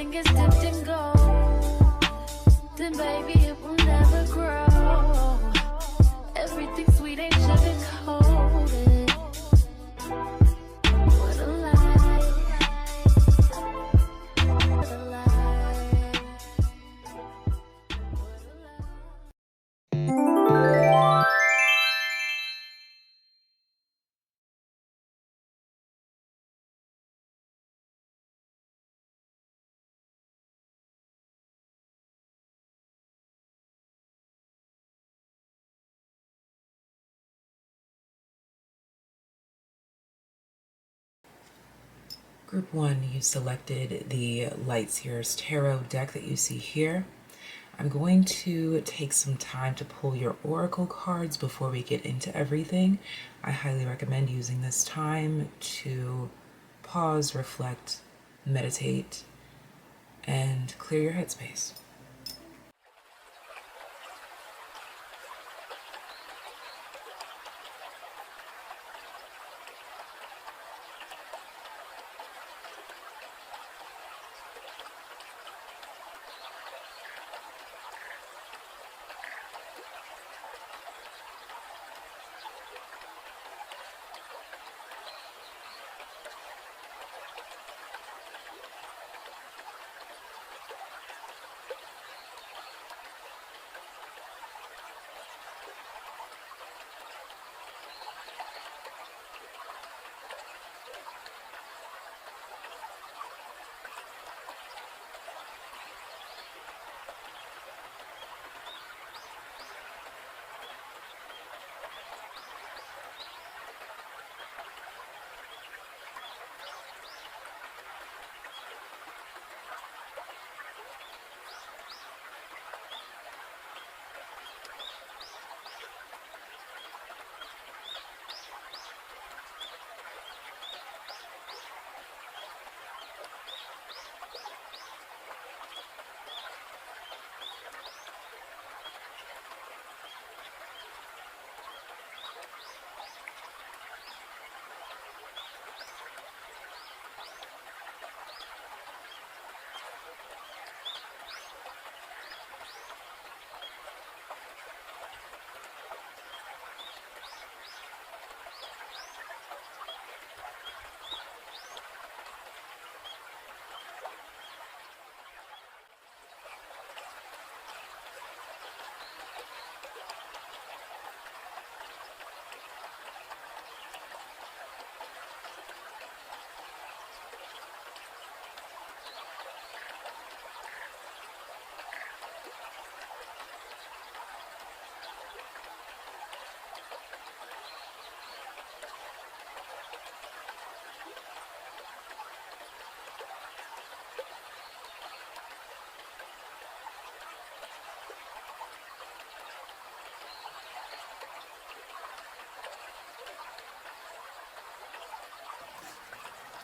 everything is dipped in gold, then baby it will never grow. Everything sweet ain't sugar coated. What a lie. What a lie. What a lie. Group 1, you selected the Lightseers Tarot deck that you see here. I'm going to take some time to pull your oracle cards before we get into everything. I highly recommend using this time to pause, reflect, meditate, and clear your headspace.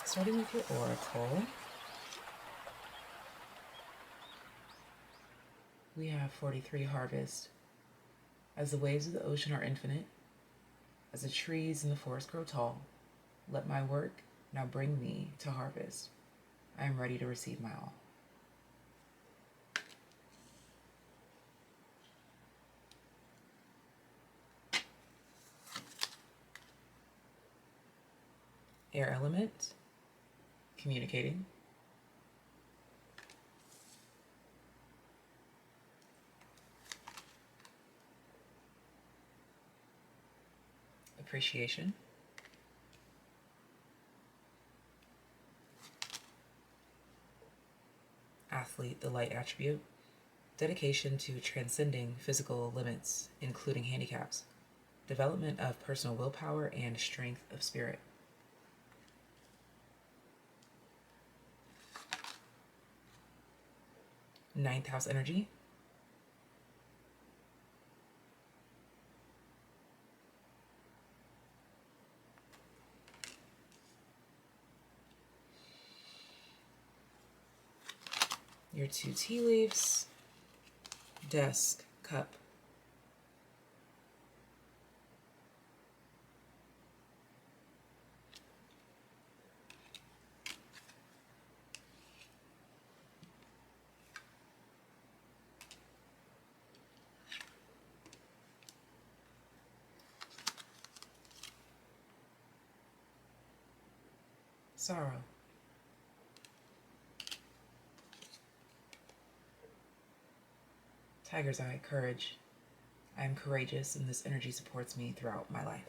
Starting with your oracle, we have 43 harvest. As the waves of the ocean are infinite, as the trees in the forest grow tall, let my work now bring me to harvest. I am ready to receive my all. Air element, communicating. Appreciation. Athlete, the light attribute. Dedication to transcending physical limits, including handicaps. Development of personal willpower and strength of spirit. Ninth house energy. Your 2 tea leaves, desk, cup. sorrow. Tiger's eye, courage. I am courageous, and this energy supports me throughout my life.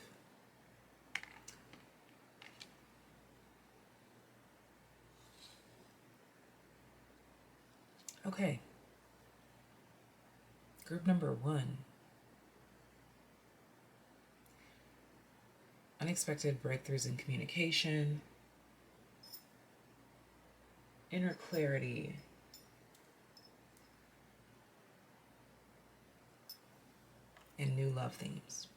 Okay. Group number 1. Unexpected breakthroughs in communication, inner clarity, and new love themes.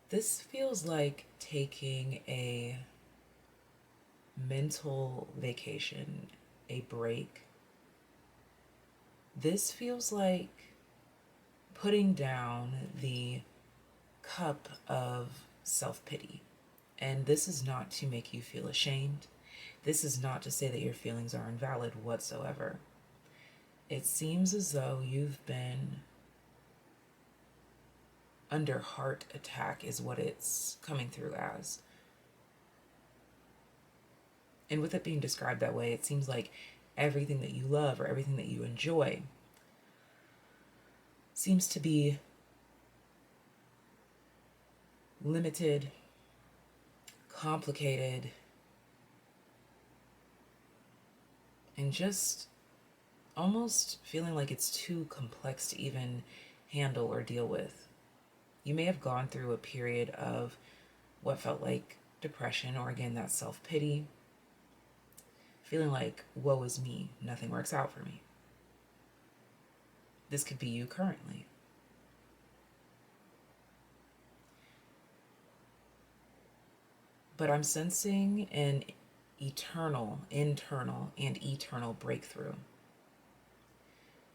This feels like taking a mental vacation, a break. This feels like putting down the cup of self-pity. And this is not to make you feel ashamed. This is not to say that your feelings are invalid whatsoever. It seems as though you've been under heart attack is what it's coming through as. And with it being described that way, it seems like everything that you love or everything that you enjoy seems to be limited, complicated, and just almost feeling like it's too complex to even handle or deal with. You may have gone through a period of what felt like depression, or again, that self-pity, feeling like, woe is me, nothing works out for me. This could be you currently. But I'm sensing an internal and eternal breakthrough,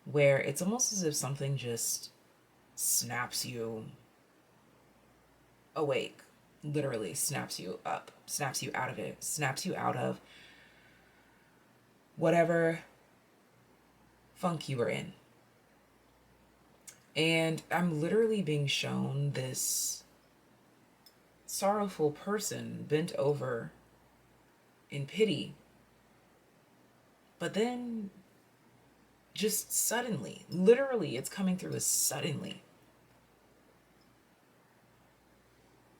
where it's almost as if something just snaps you awake, literally snaps you up, snaps you out of it, snaps you out of whatever funk you were in. And I'm literally being shown this sorrowful person bent over in pity, but then just suddenly, literally, it's coming through as suddenly.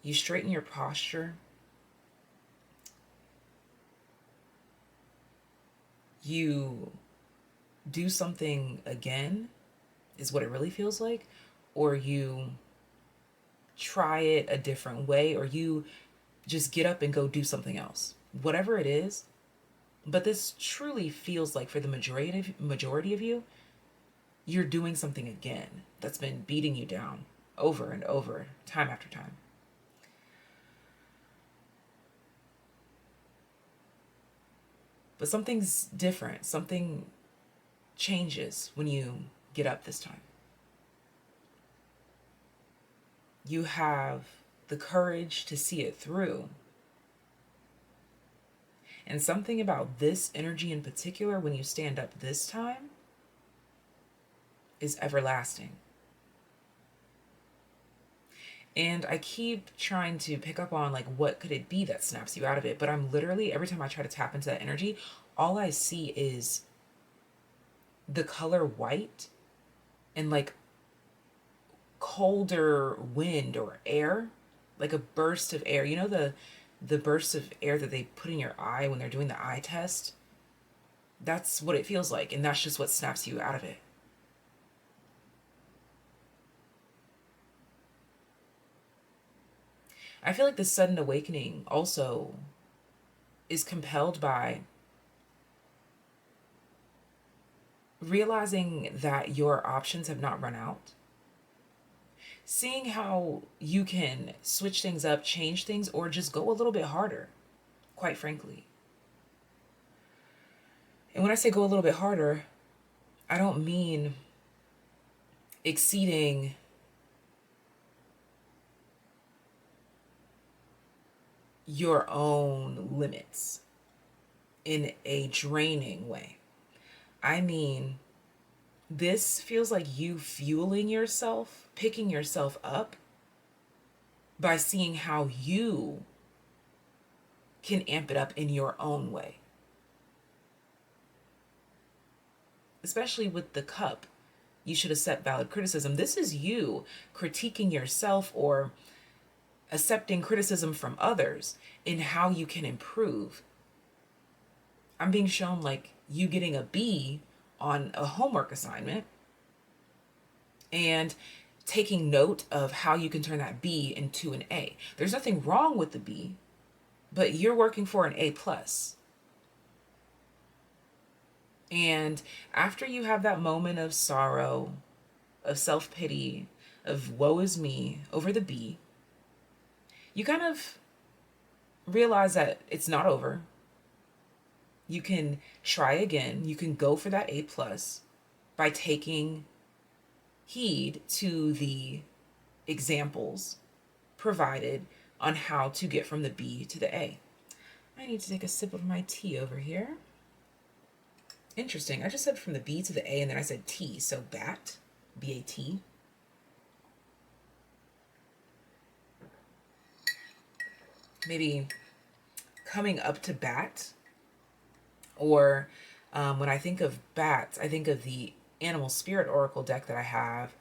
You straighten your posture. You do something again, is what it really feels like, or you try it a different way, or you just get up and go do something else. Whatever it is, but this truly feels like for the majority of you, you're doing something again that's been beating you down over and over, time after time. But something's different. Something changes when you get up this time. You have the courage to see it through. And something about this energy in particular, when you stand up this time, is everlasting. And I keep trying to pick up on, like, what could it be that snaps you out of it? But I'm literally, every time I try to tap into that energy, all I see is the color white and like colder wind or air, like a burst of air. You know the bursts of air that they put in your eye when they're doing the eye test? That's what it feels like, and that's just what snaps you out of it. I feel like the sudden awakening also is compelled by realizing that your options have not run out. Seeing how you can switch things up, change things, or just go a little bit harder, quite frankly. And when I say go a little bit harder, I don't mean exceeding your own limits in a draining way. I mean, this feels like you fueling yourself, picking yourself up, by seeing how you can amp it up in your own way. Especially with the cup, you should accept valid criticism. This is you critiquing yourself or accepting criticism from others in how you can improve. I'm being shown like you getting a B on a homework assignment and taking note of how you can turn that B into an A. There's nothing wrong with the B, but you're working for an A plus. And after you have that moment of sorrow, of self-pity, of woe is me over the B, you kind of realize that it's not over. You can try again. You can go for that A plus by taking heed to the examples provided on how to get from the B to the A. I need to take a sip of my tea over here. Interesting. I just said from the B to the A and then I said T. So bat, B-A-T. Maybe coming up to bat, or when I think of bats, I think of the Animal Spirit Oracle deck that I have,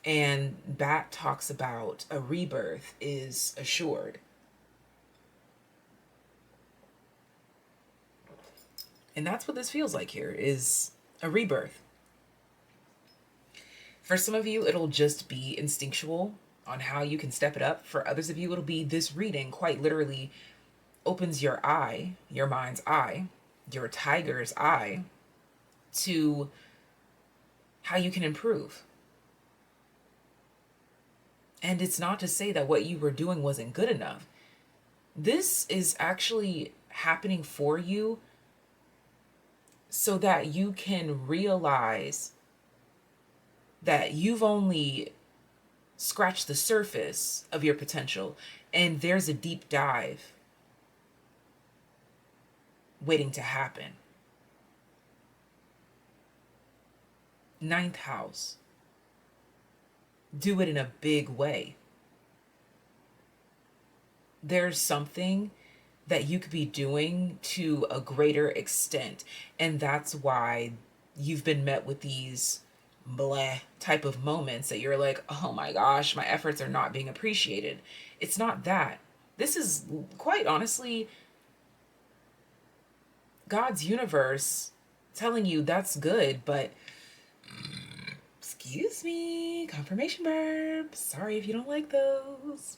and bat talks about a rebirth is assured. And that's what this feels like here, is a rebirth. For some of you, it'll just be instinctual on how you can step it up. For others of you, it'll be this reading quite literally opens your eye, your mind's eye, your tiger's eye, to how you can improve. And it's not to say that what you were doing wasn't good enough. This is actually happening for you so that you can realize that you've only scratched the surface of your potential, and there's a deep dive waiting to happen. Ninth house. Do it in a big way. There's something that you could be doing to a greater extent, and that's why you've been met with these bleh type of moments that you're like, oh my gosh, my efforts are not being appreciated. It's not that. This is quite honestly God's universe telling you that's good, but excuse me, confirmation burp. Sorry if you don't like those.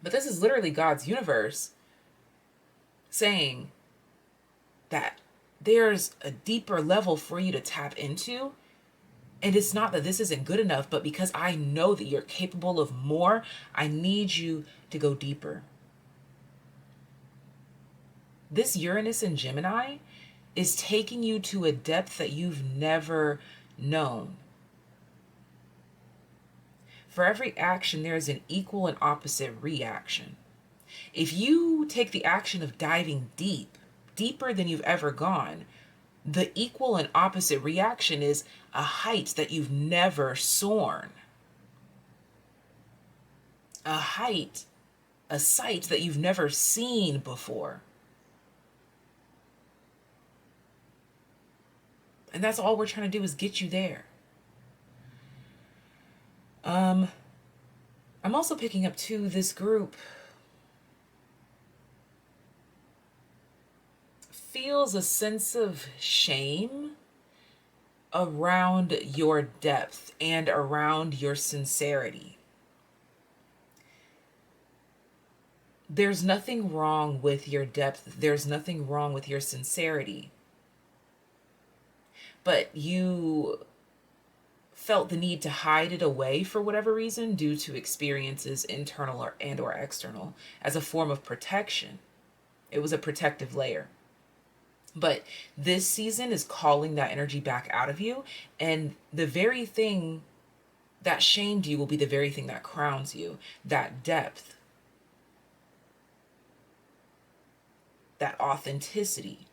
But this is literally God's universe saying that there's a deeper level for you to tap into. And it's not that this isn't good enough, but because I know that you're capable of more, I need you to go deeper. This Uranus in Gemini is taking you to a depth that you've never known. For every action, there is an equal and opposite reaction. If you take the action of diving deep, deeper than you've ever gone, the equal and opposite reaction is a height that you've never soared. A height, a sight that you've never seen before. And that's all we're trying to do is get you there. I'm also picking up too, this group feels a sense of shame around your depth and around your sincerity. There's nothing wrong with your depth. There's nothing wrong with your sincerity. But you felt the need to hide it away for whatever reason due to experiences internal or external as a form of protection. It was a protective layer. But this season is calling that energy back out of you, and the very thing that shamed you will be the very thing that crowns you. That depth, that authenticity,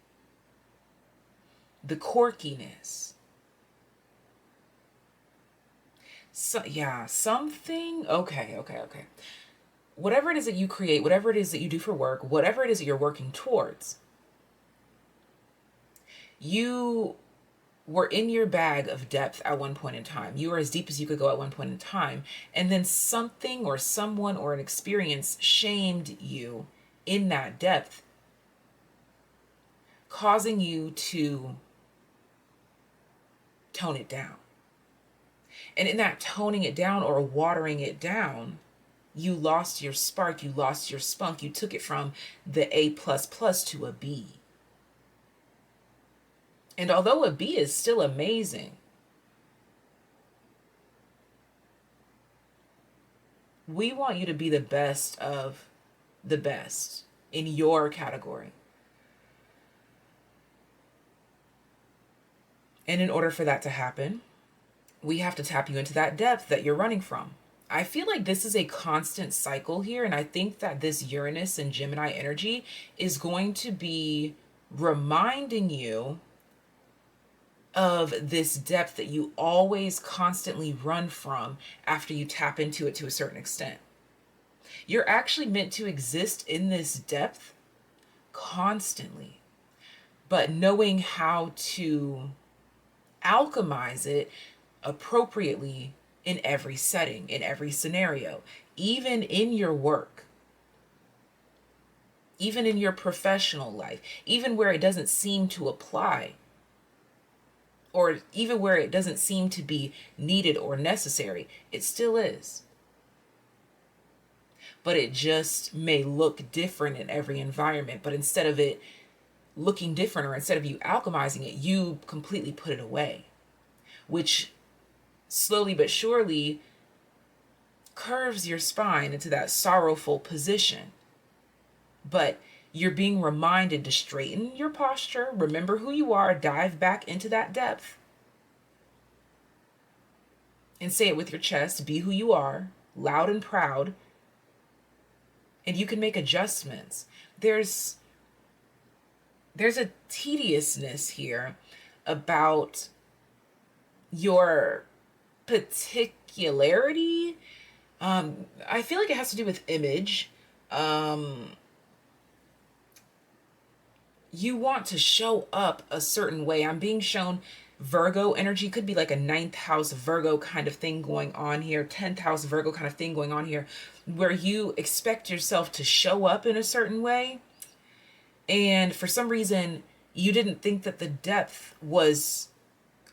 the quirkiness. So yeah, something. Okay. whatever it is that you create, whatever it is that you do for work, whatever it is that you're working towards, you were in your bag of depth at one point in time. You were as deep as you could go at one point in time. And then something or someone or an experience shamed you in that depth, causing you to tone it down. And in that toning it down or watering it down, you lost your spark, you lost your spunk, you took it from the A++ to a B. And although a B is still amazing, we want you to be the best of the best in your category. And in order for that to happen, we have to tap you into that depth that you're running from. I feel like this is a constant cycle here, and I think that this Uranus and Gemini energy is going to be reminding you of this depth that you always constantly run from after you tap into it to a certain extent. You're actually meant to exist in this depth constantly, but knowing how to alchemize it appropriately in every setting, in every scenario, even in your work, even in your professional life, even where it doesn't seem to apply, or even where it doesn't seem to be needed or necessary, it still is. But it just may look different in every environment. But instead of it looking different, or instead of you alchemizing it, you completely put it away, which slowly but surely curves your spine into that sorrowful position. But you're being reminded to straighten your posture, remember who you are, dive back into that depth, and say it with your chest, be who you are, loud and proud, and you can make adjustments. There's a tediousness here about your particularity. I feel like it has to do with image. You want to show up a certain way. I'm being shown Virgo energy. Could be like a 9th house Virgo kind of thing going on here, 10th house Virgo kind of thing going on here, where you expect yourself to show up in a certain way. And for some reason, you didn't think that the depth was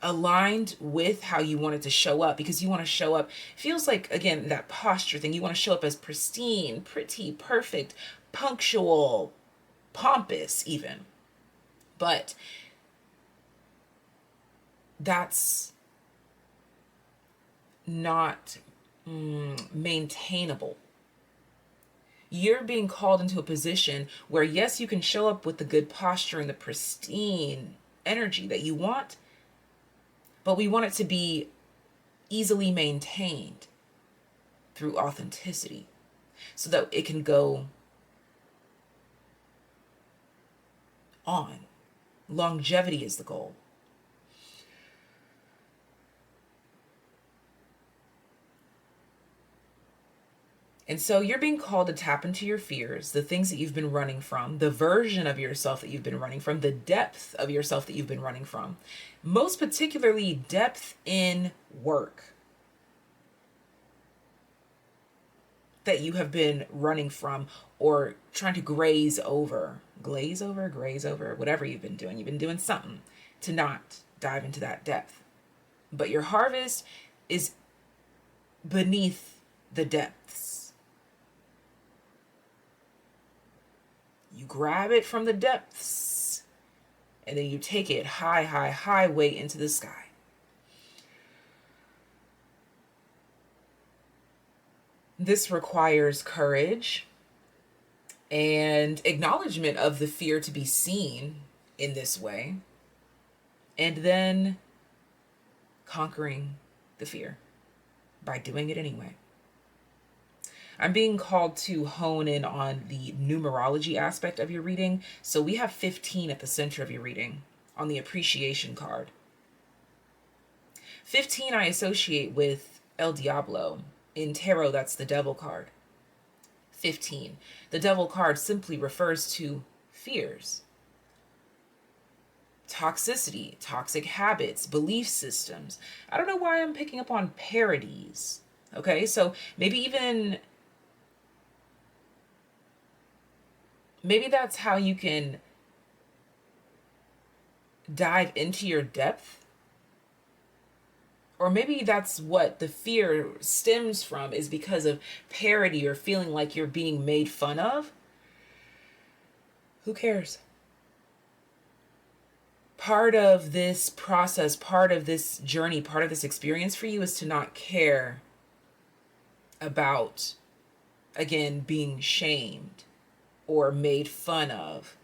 aligned with how you wanted to show up, because you want to show up, feels like, again, that posture thing. You want to show up as pristine, pretty, perfect, punctual, pompous even. But that's not maintainable. You're being called into a position where, yes, you can show up with the good posture and the pristine energy that you want, but we want it to be easily maintained through authenticity so that it can go on. Longevity is the goal. And so you're being called to tap into your fears, the things that you've been running from, the version of yourself that you've been running from, the depth of yourself that you've been running from. Most particularly, depth in work that you have been running from or trying to glaze over, whatever you've been doing. You've been doing something to not dive into that depth. But your harvest is beneath the depths. You grab it from the depths, and then you take it high way into the sky. This requires courage and acknowledgement of the fear to be seen in this way, and then conquering the fear by doing it anyway. I'm being called to hone in on the numerology aspect of your reading. So we have 15 at the center of your reading on the appreciation card. 15 I associate with El Diablo. In tarot, that's the devil card. 15. The Devil card simply refers to fears, toxicity, toxic habits, belief systems. I don't know why I'm picking up on parodies. Okay, so maybe that's how you can dive into your depth. Or maybe that's what the fear stems from, is because of parody or feeling like you're being made fun of. Who cares? Part of this process, part of this journey, part of this experience for you is to not care about, again, being shamed or made fun of.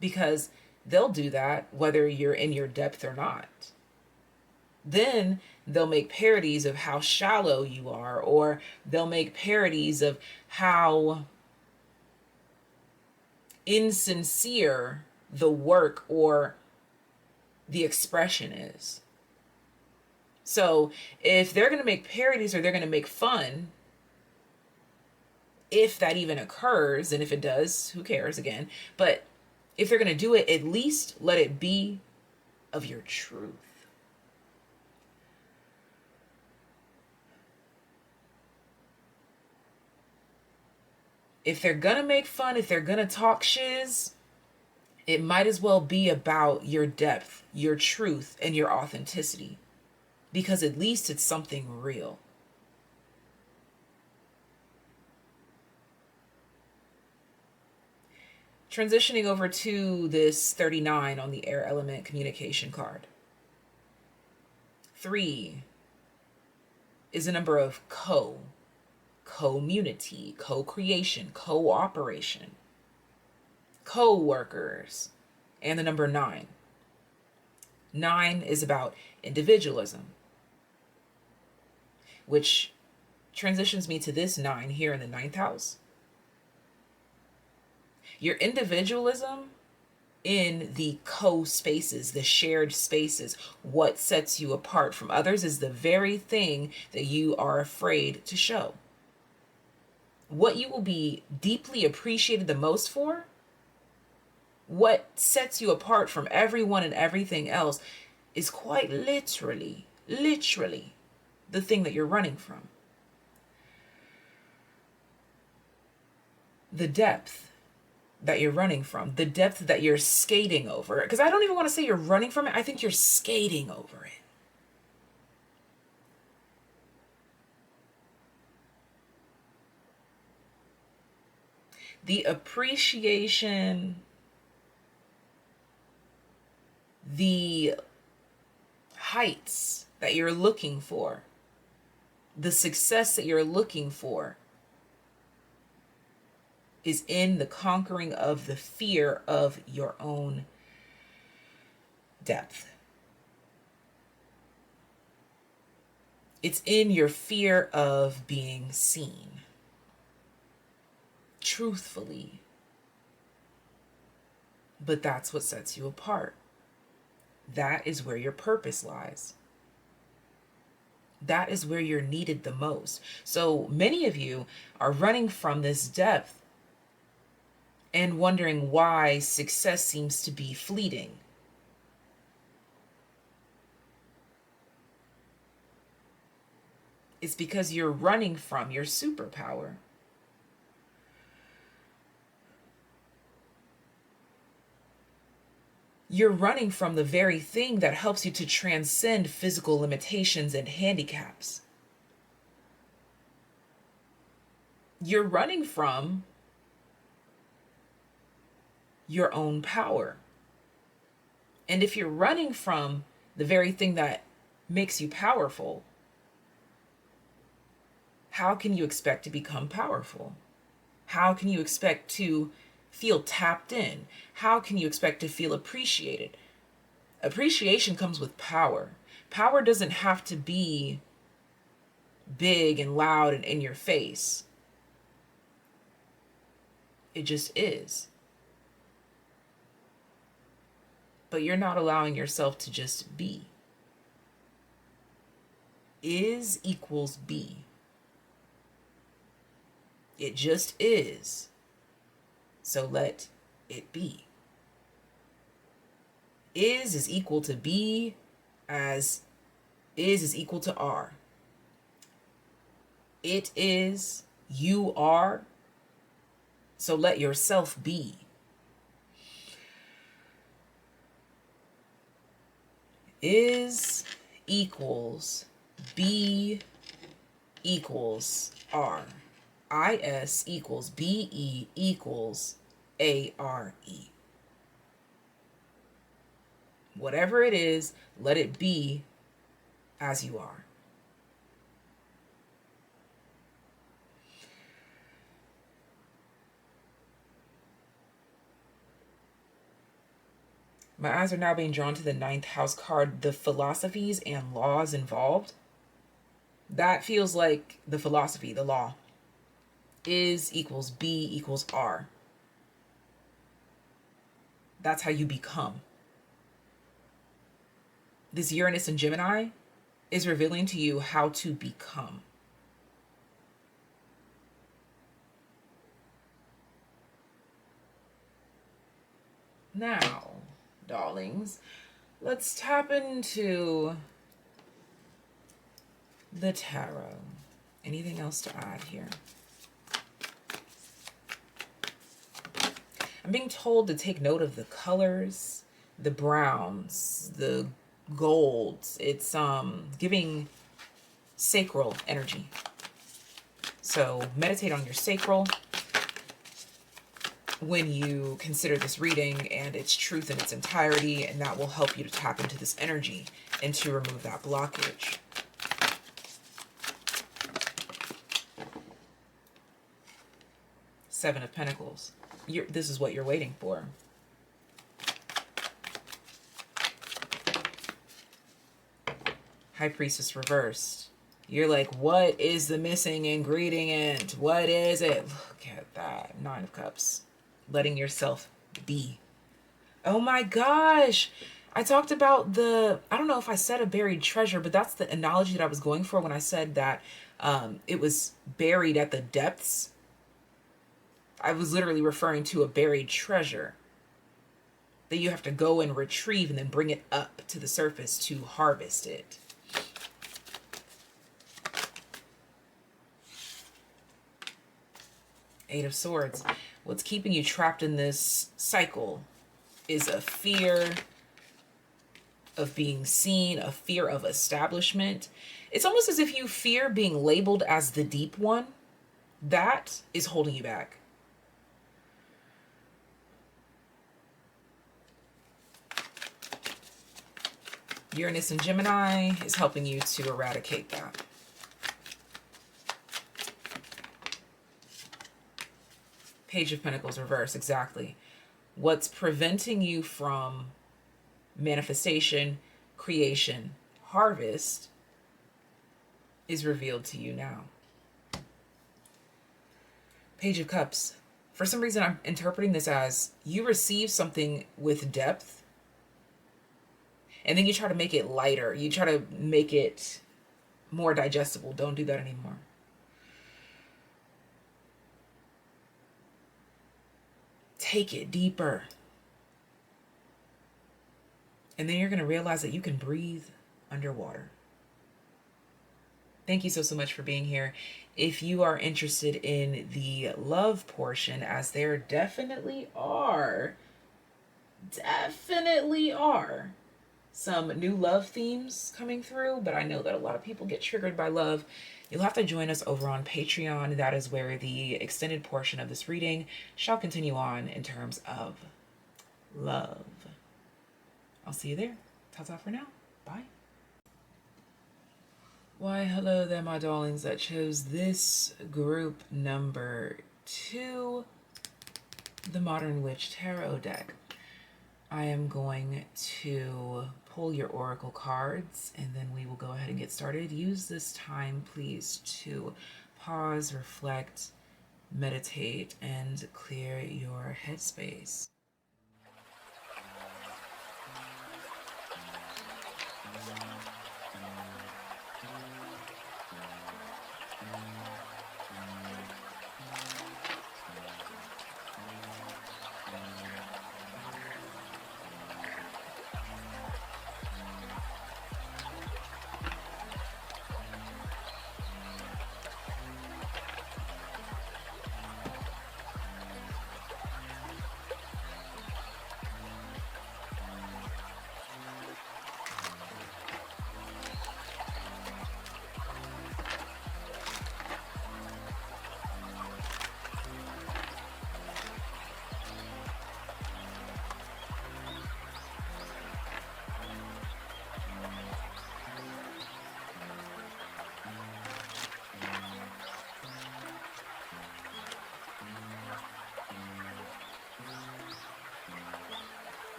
Because they'll do that whether you're in your depth or not. Then they'll make parodies of how shallow you are, or they'll make parodies of how insincere the work or the expression is. So if they're going to make parodies or they're going to make fun, if that even occurs, and if it does, who cares again? But if they're going to do it, at least let it be of your truth. If they're going to make fun, if they're going to talk shiz, it might as well be about your depth, your truth, and your authenticity. Because at least it's something real. Transitioning over to this 39 on the air element communication card. 3 is a number of community, co-creation, cooperation, co-workers, and the number 9. 9 is about individualism, which transitions me to this 9 here in the 9th house. Your individualism in the co-spaces, the shared spaces, what sets you apart from others is the very thing that you are afraid to show. What you will be deeply appreciated the most for, what sets you apart from everyone and everything else, is quite literally the thing that you're running from. The depth that you're running from, the depth that you're skating over. Because I don't even want to say you're running from it. I think you're skating over it. The appreciation, the heights that you're looking for, the success that you're looking for, is in the conquering of the fear of your own depth. It's in your fear of being seen truthfully. But that's what sets you apart. That is where your purpose lies. That is where you're needed the most. So many of you are running from this depth and wondering why success seems to be fleeting. It's because you're running from your superpower. You're running from the very thing that helps you to transcend physical limitations and handicaps. You're running from your own power. And if you're running from the very thing that makes you powerful, how can you expect to become powerful? How can you expect to feel tapped in? How can you expect to feel appreciated? Appreciation comes with power. Power doesn't have to be big and loud and in your face. It just is. But you're not allowing yourself to just be. Is equals be. It just is. So let it be. Is equal to be as is equal to are. It is, you are, so let yourself be. Is equals be equals are. Is equals be equals ARE. Whatever it is, let it be as you are. My eyes are now being drawn to the 9th house card, the philosophies and laws involved. That feels like the philosophy, the law. Is equals be equals are. That's how you become. This Uranus and Gemini is revealing to you how to become. Now, darlings, let's tap into the tarot. Anything else to add here? I'm being told to take note of the colors, the browns, the golds. It's giving sacral energy. So meditate on your sacral when you consider this reading and its truth in its entirety, and that will help you to tap into this energy and to remove that blockage. Seven of Pentacles. This is what you're waiting for. High Priestess reversed. You're like, what is the missing ingredient? What is it? Look at that. 9 of Cups. Letting yourself be. Oh my gosh. I talked about I don't know if I said a buried treasure, but that's the analogy that I was going for when I said that it was buried at the depths. I was literally referring to a buried treasure that you have to go and retrieve and then bring it up to the surface to harvest it. Eight of Swords. What's keeping you trapped in this cycle is a fear of being seen, a fear of establishment. It's almost as if you fear being labeled as the deep one. That is holding you back. Uranus and Gemini is helping you to eradicate that. Page of Pentacles reverse, exactly. What's preventing you from manifestation, creation, harvest is revealed to you now. Page of Cups. For some reason, I'm interpreting this as you receive something with depth, and then you try to make it lighter. You try to make it more digestible. Don't do that anymore. Take it deeper. And then you're going to realize that you can breathe underwater. Thank you so much for being here. If you are interested in the love portion, as there definitely are some new love themes coming through, but I know that a lot of people get triggered by love. You'll have to join us over on Patreon. That is where the extended portion of this reading shall continue on in terms of love. I'll see you there. Ta-ta for now. Bye. Why, hello there, my darlings that chose this group number 2, the Modern Witch Tarot deck. I am going to pull your oracle cards, and then we will go ahead and get started. Use this time, please, to pause, reflect, meditate, and clear your headspace.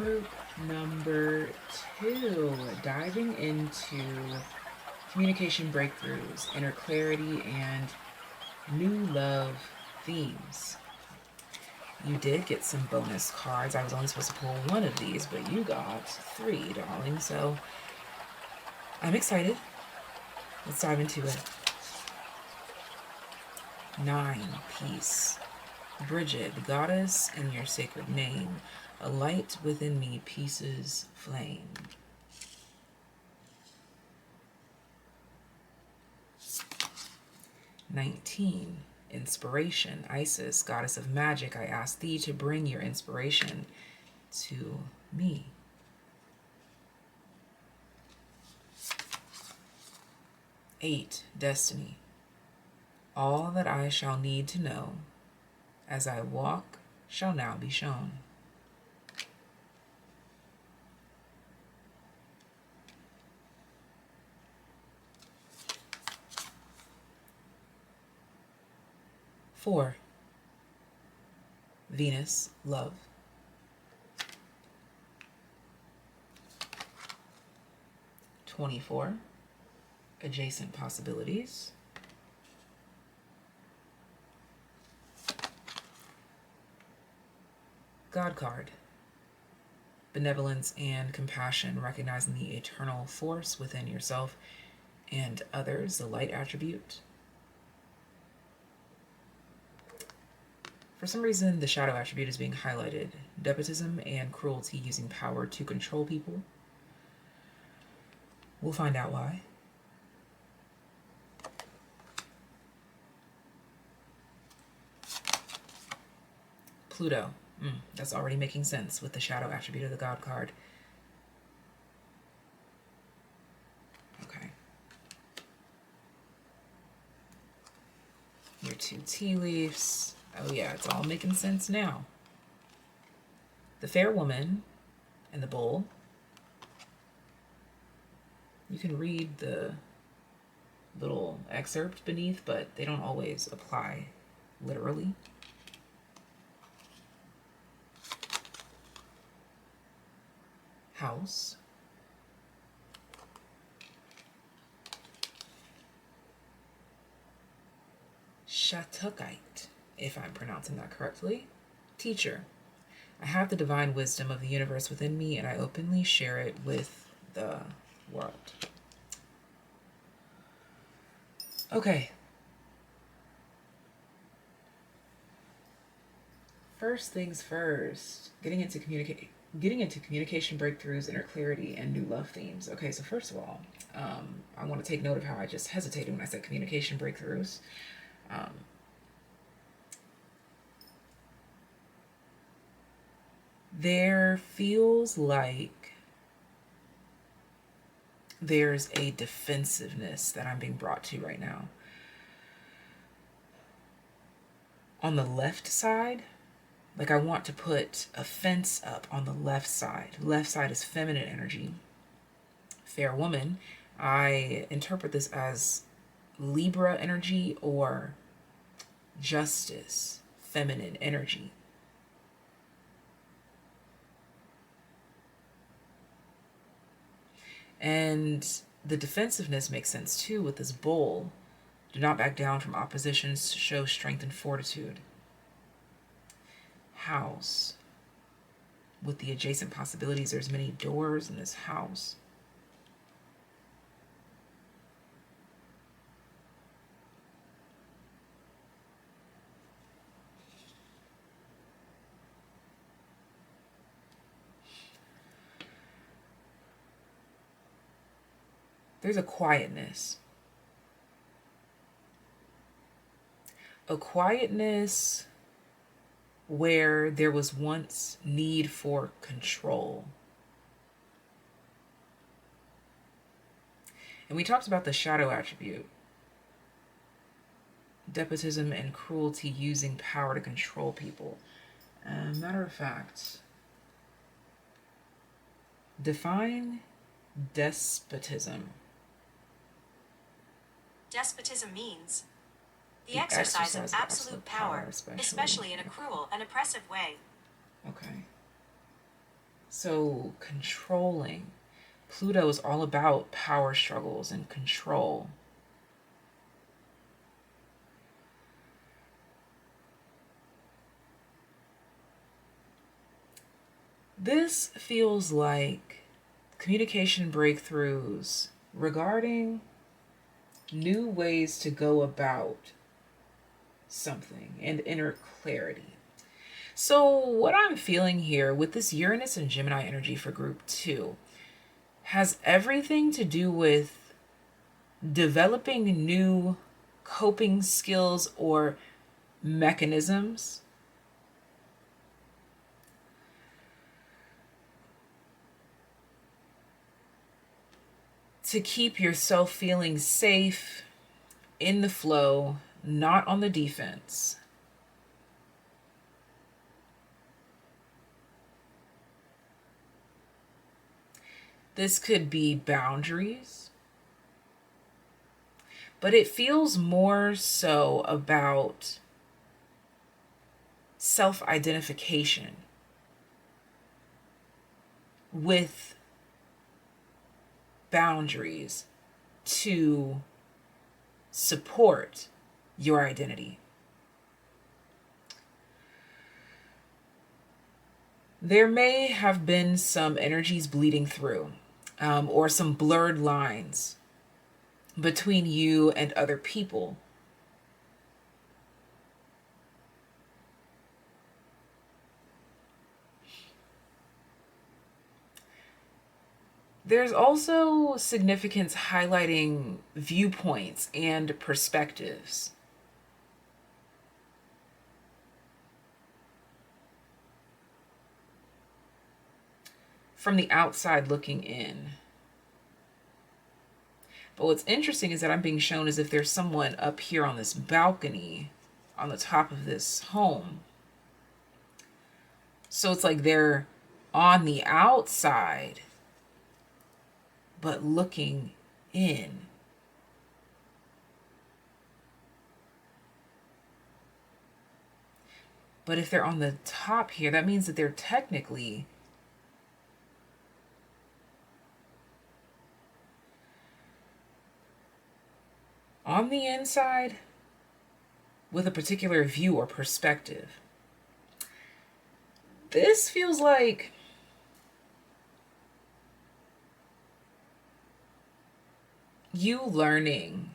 Group number 2, diving into communication breakthroughs, inner clarity, and new love themes. You did get some bonus cards. I was only supposed to pull one of these, but you got 3, darling. So I'm excited. Let's dive into it. 9, peace. Bridget, goddess in your sacred name, a light within me, peace's flame. 19, inspiration. Isis, goddess of magic, I ask thee to bring your inspiration to me. 8, destiny. All that I shall need to know as I walk shall now be shown. 4, Venus, love. 24, adjacent possibilities. 'God card, benevolence and compassion, recognizing the eternal force within yourself and others, the light attribute. For some reason, the shadow attribute is being highlighted. Despotism and cruelty, using power to control people. We'll find out why. Pluto. That's already making sense with the shadow attribute of the God card. Okay. Your 2 tea leaves. Oh yeah, it's all making sense now. The fair woman and the bull. You can read the little excerpt beneath, but they don't always apply literally. House. Shatukite, if I'm pronouncing that correctly. Teacher. I have the divine wisdom of the universe within me, and I openly share it with the world. Okay. First things first, getting into communication breakthroughs, inner clarity, and new love themes. Okay, so first of all, I want to take note of how I just hesitated when I said communication breakthroughs. There feels like there's a defensiveness that I'm being brought to right now. On the left side, like I want to put a fence up on the left side. Left side is feminine energy. Fair woman, I interpret this as Libra energy or justice, feminine energy. And the defensiveness makes sense too with this bull. Do not back down from oppositions, show strength and fortitude. House. With the adjacent possibilities, there's many doors in this house. There's a quietness. A quietness where there was once need for control. And we talked about the shadow attribute. Despotism and cruelty, using power to control people. Matter of fact, define despotism. Despotism means the exercise of absolute power, especially in a cruel and oppressive way. Okay. So controlling. Pluto is all about power struggles and control. This feels like communication breakthroughs regarding new ways to go about something and inner clarity. So what I'm feeling here with this Uranus and Gemini energy for group 2 has everything to do with developing new coping skills or mechanisms to keep yourself feeling safe, in the flow, not on the defense. This could be boundaries, but it feels more so about self-identification with boundaries to support your identity. There may have been some energies bleeding through, or some blurred lines between you and other people. There's also significance highlighting viewpoints and perspectives. From the outside looking in. But what's interesting is that I'm being shown as if there's someone up here on this balcony on the top of this home. So it's like they're on the outside, but looking in. But if they're on the top here, that means that they're technically on the inside with a particular view or perspective. This feels like you learning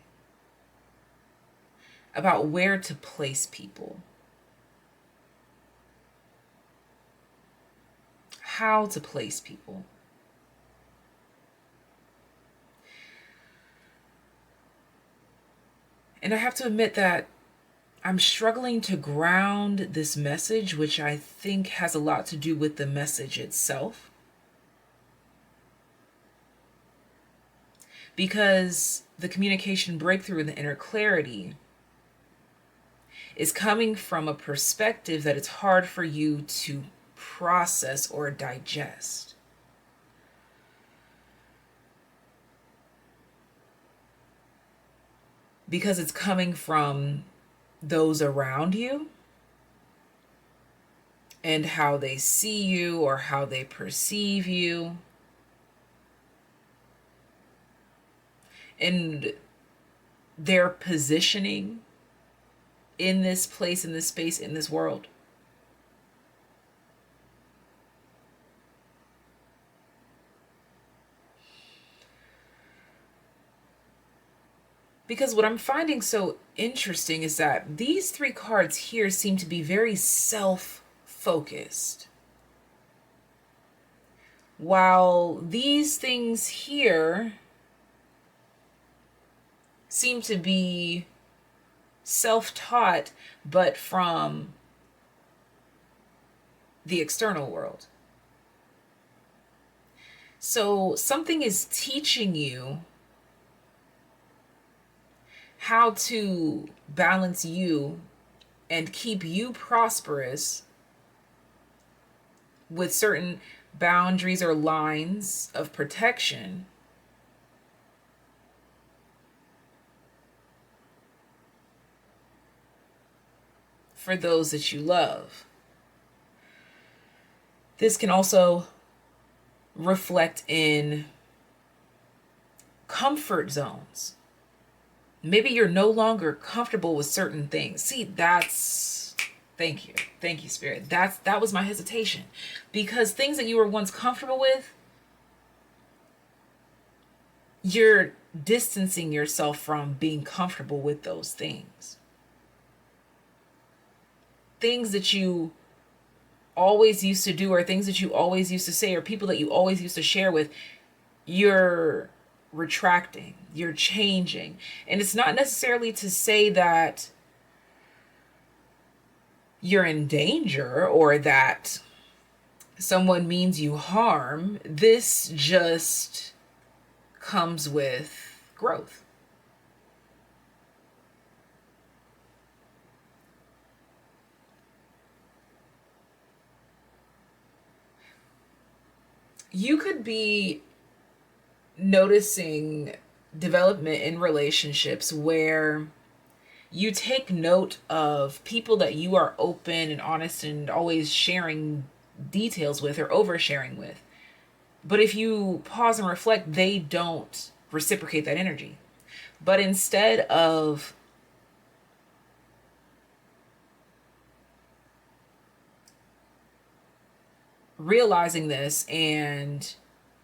about where to place people, how to place people. And I have to admit that I'm struggling to ground this message, which I think has a lot to do with the message itself. Because the communication breakthrough and the inner clarity is coming from a perspective that it's hard for you to process or digest. Because it's coming from those around you and how they see you or how they perceive you. And their positioning in this place, in this space, in this world. Because what I'm finding so interesting is that these three cards here seem to be very self-focused. While these things here seem to be self-taught, but from the external world. So something is teaching you how to balance you and keep you prosperous with certain boundaries or lines of protection for those that you love. This can also reflect in comfort zones. Maybe you're no longer comfortable with certain things. See, that's, thank you. Thank you, Spirit. That was my hesitation. Because things that you were once comfortable with, you're distancing yourself from being comfortable with those things. Things that you always used to do, or things that you always used to say, or people that you always used to share with, you're retracting, you're changing. And it's not necessarily to say that you're in danger or that someone means you harm. This just comes with growth. You could be noticing development in relationships where you take note of people that you are open and honest and always sharing details with or oversharing with. But if you pause and reflect, they don't reciprocate that energy. But instead of realizing this and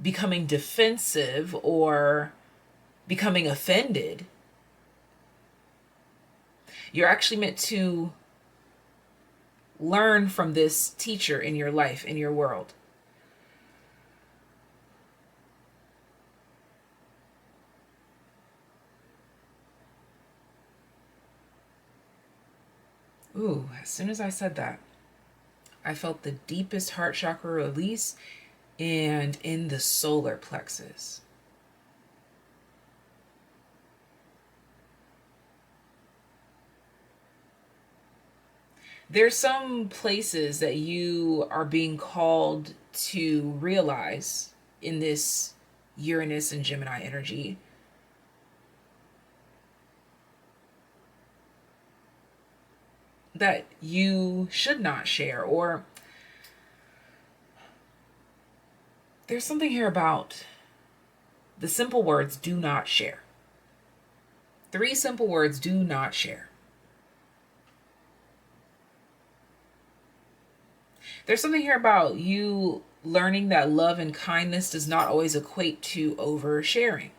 becoming defensive or becoming offended, you're actually meant to learn from this teacher in your life, in your world. Ooh, as soon as I said that, I felt the deepest heart chakra release and in the solar plexus. There's some places that you are being called to realize in this Uranus and Gemini energy. That you should not share, or there's something here about the simple words, do not share. 3 simple words, do not share. There's something here about you learning that love and kindness does not always equate to oversharing.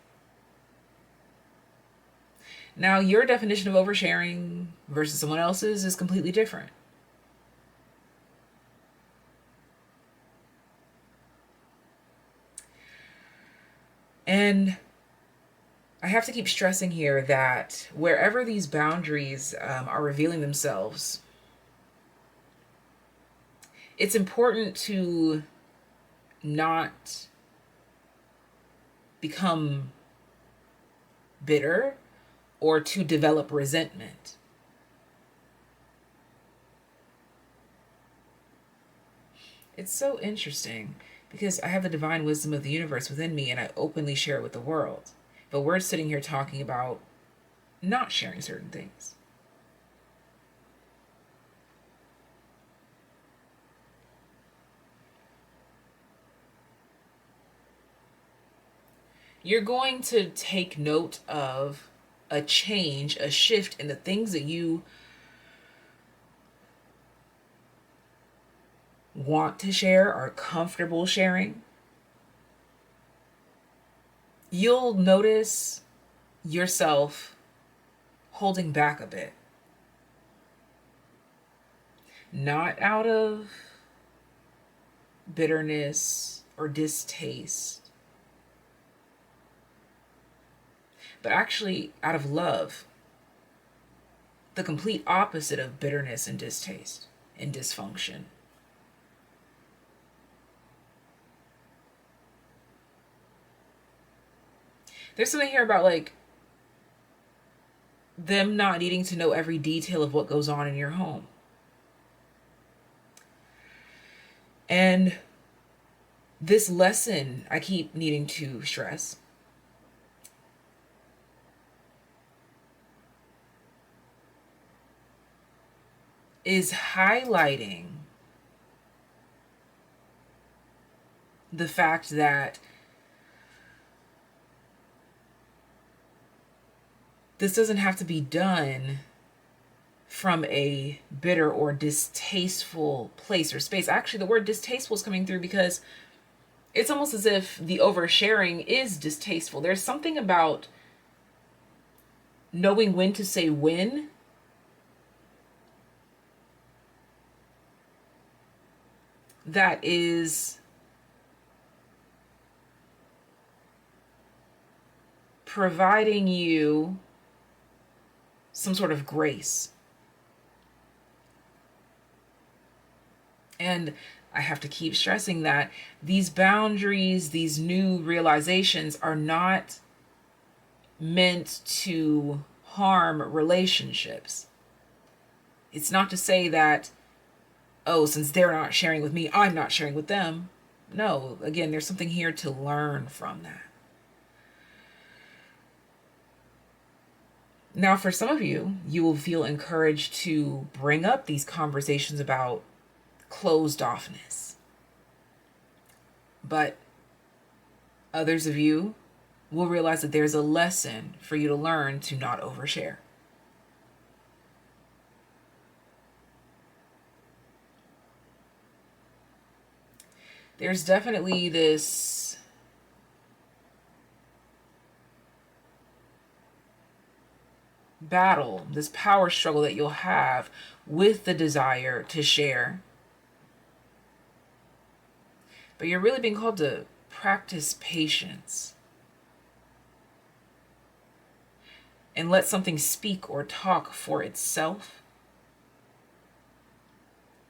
Now, your definition of oversharing versus someone else's is completely different. And I have to keep stressing here that wherever these boundaries are revealing themselves, it's important to not become bitter or to develop resentment. It's so interesting because I have the divine wisdom of the universe within me and I openly share it with the world. But we're sitting here talking about not sharing certain things. You're going to take note of a change, a shift in the things that you want to share, are comfortable sharing. You'll notice yourself holding back a bit. Not out of bitterness or distaste, but actually out of love. The complete opposite of bitterness and distaste and dysfunction. There's something here about like them not needing to know every detail of what goes on in your home. And this lesson I keep needing to stress is highlighting the fact that this doesn't have to be done from a bitter or distasteful place or space. Actually, the word distasteful is coming through because it's almost as if the oversharing is distasteful. There's something about knowing when to say when that is providing you some sort of grace. And I have to keep stressing that these boundaries, these new realizations are not meant to harm relationships. It's not to say that, oh, since they're not sharing with me, I'm not sharing with them. No, again, there's something here to learn from that. Now, for some of you, you will feel encouraged to bring up these conversations about closed offness. But others of you will realize that there's a lesson for you to learn to not overshare. There's definitely this battle, this power struggle that you'll have with the desire to share. But you're really being called to practice patience and let something speak or talk for itself.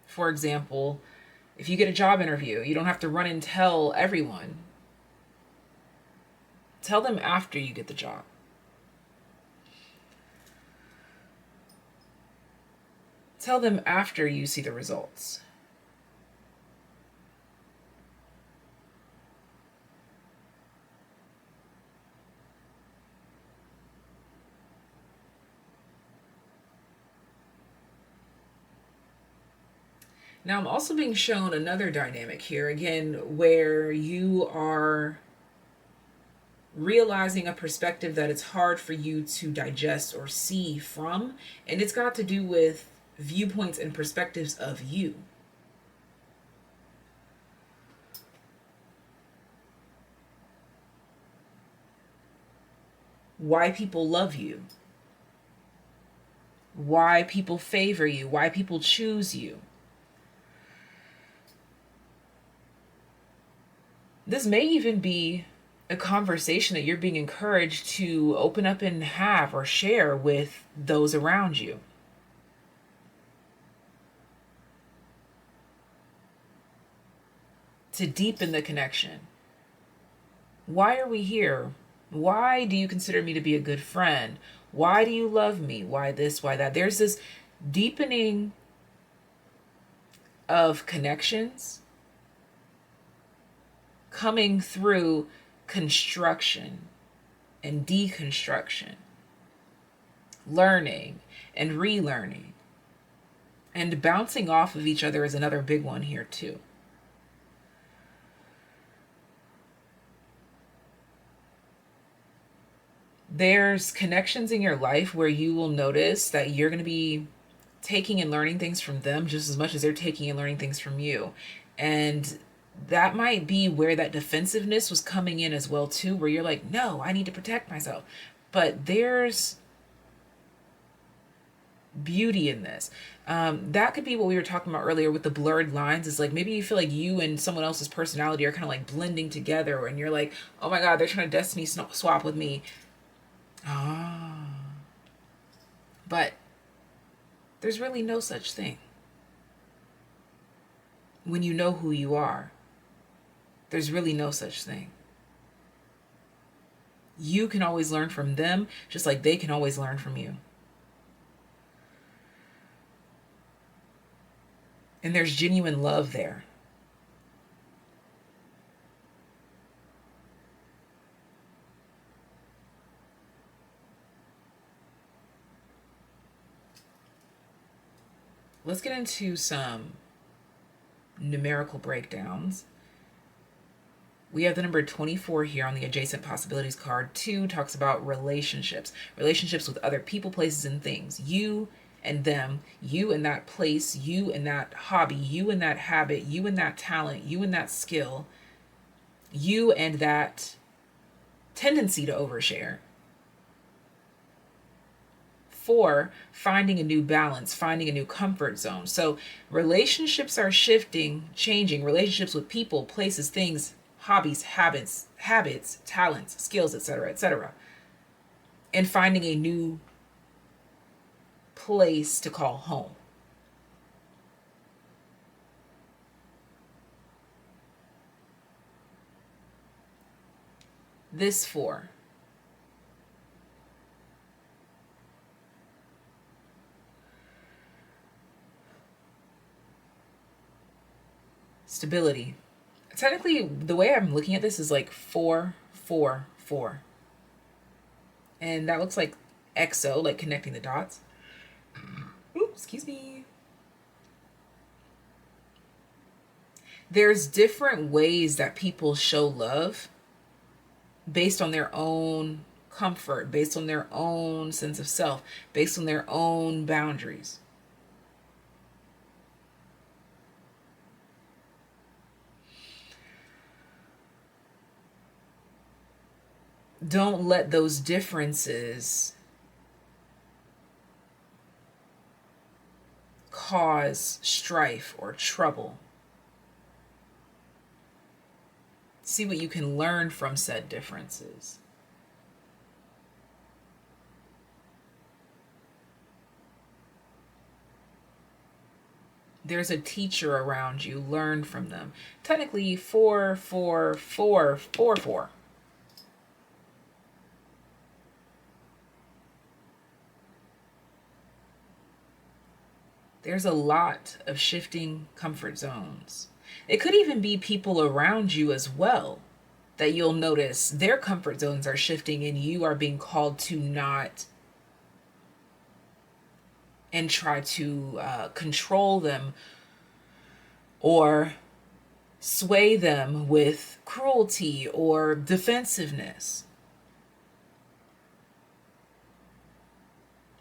For example, if you get a job interview, you don't have to run and tell everyone. Tell them after you get the job. Tell them after you see the results. Now I'm also being shown another dynamic here, again, where you are realizing a perspective that it's hard for you to digest or see from, and it's got to do with viewpoints and perspectives of you. Why people love you, why people favor you, why people choose you. This may even be a conversation that you're being encouraged to open up and have or share with those around you. To deepen the connection. Why are we here? Why do you consider me to be a good friend? Why do you love me? Why this? Why that? There's this deepening of connections coming through construction and deconstruction, learning and relearning, and bouncing off of each other is another big one here too. There's connections in your life where you will notice that you're going to be taking and learning things from them just as much as they're taking and learning things from you. And that might be where that defensiveness was coming in as well too, where you're like, no, I need to protect myself. But there's beauty in this. That could be what we were talking about earlier with the blurred lines. Is like maybe you feel like you and someone else's personality are kind of like blending together, and you're like, oh my God, they're trying to destiny swap with me. But there's really no such thing. When you know who you are, there's really no such thing. You can always learn from them, just like they can always learn from you. And there's genuine love there. Let's get into some numerical breakdowns. We have the number 24 here on the adjacent possibilities card. 2 talks about relationships. Relationships with other people, places, and things. You and them, you and that place, you and that hobby, you and that habit, you and that talent, you and that skill, you and that tendency to overshare. 4, finding a new balance, finding a new comfort zone. So relationships are shifting, changing. Relationships with people, places, things, hobbies, habits, talents, skills, etc., etc. And finding a new place to call home. This 4. Stability. Technically, the way I'm looking at this is like 4, 4, 4. And that looks like XO, like connecting the dots. Ooh, excuse me. There's different ways that people show love based on their own comfort, based on their own sense of self, based on their own boundaries. Don't let those differences cause strife or trouble. See what you can learn from said differences. There's a teacher around you. Learn from them. Technically, 4, 4, 4, 4, 4. There's a lot of shifting comfort zones. It could even be people around you as well that you'll notice their comfort zones are shifting and you are being called to not and try to control them or sway them with cruelty or defensiveness.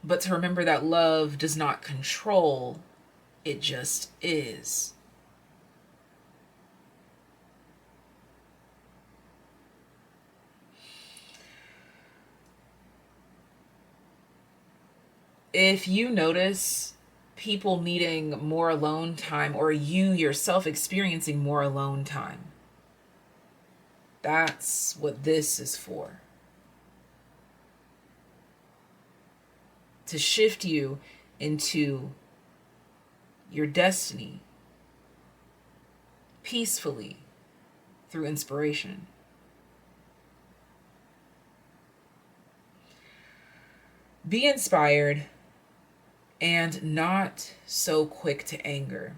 But to remember that love does not control, it just is. If you notice people needing more alone time or you yourself experiencing more alone time, that's what this is for. To shift you into your destiny peacefully through inspiration. Be inspired and not so quick to anger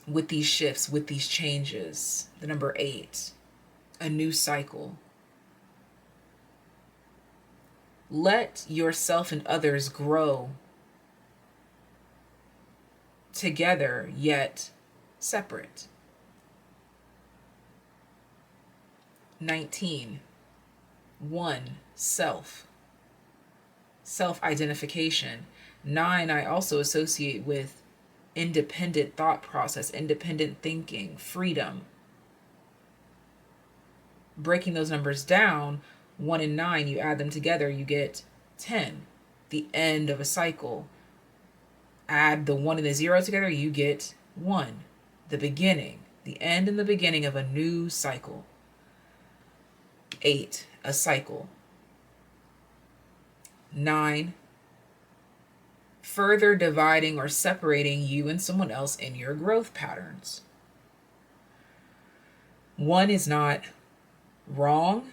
with these shifts, with these changes. The number 8, a new cycle. Let yourself and others grow together, yet separate. 19, 1, self. Self-identification. 9, I also associate with independent thought process, independent thinking, freedom. Breaking those numbers down, 1 and 9, you add them together, you get 10, the end of a cycle. Add the 1 and the 0 together, you get 1, the beginning, the end and the beginning of a new cycle. 8, a cycle. 9, further dividing or separating you and someone else in your growth patterns. 1 is not wrong,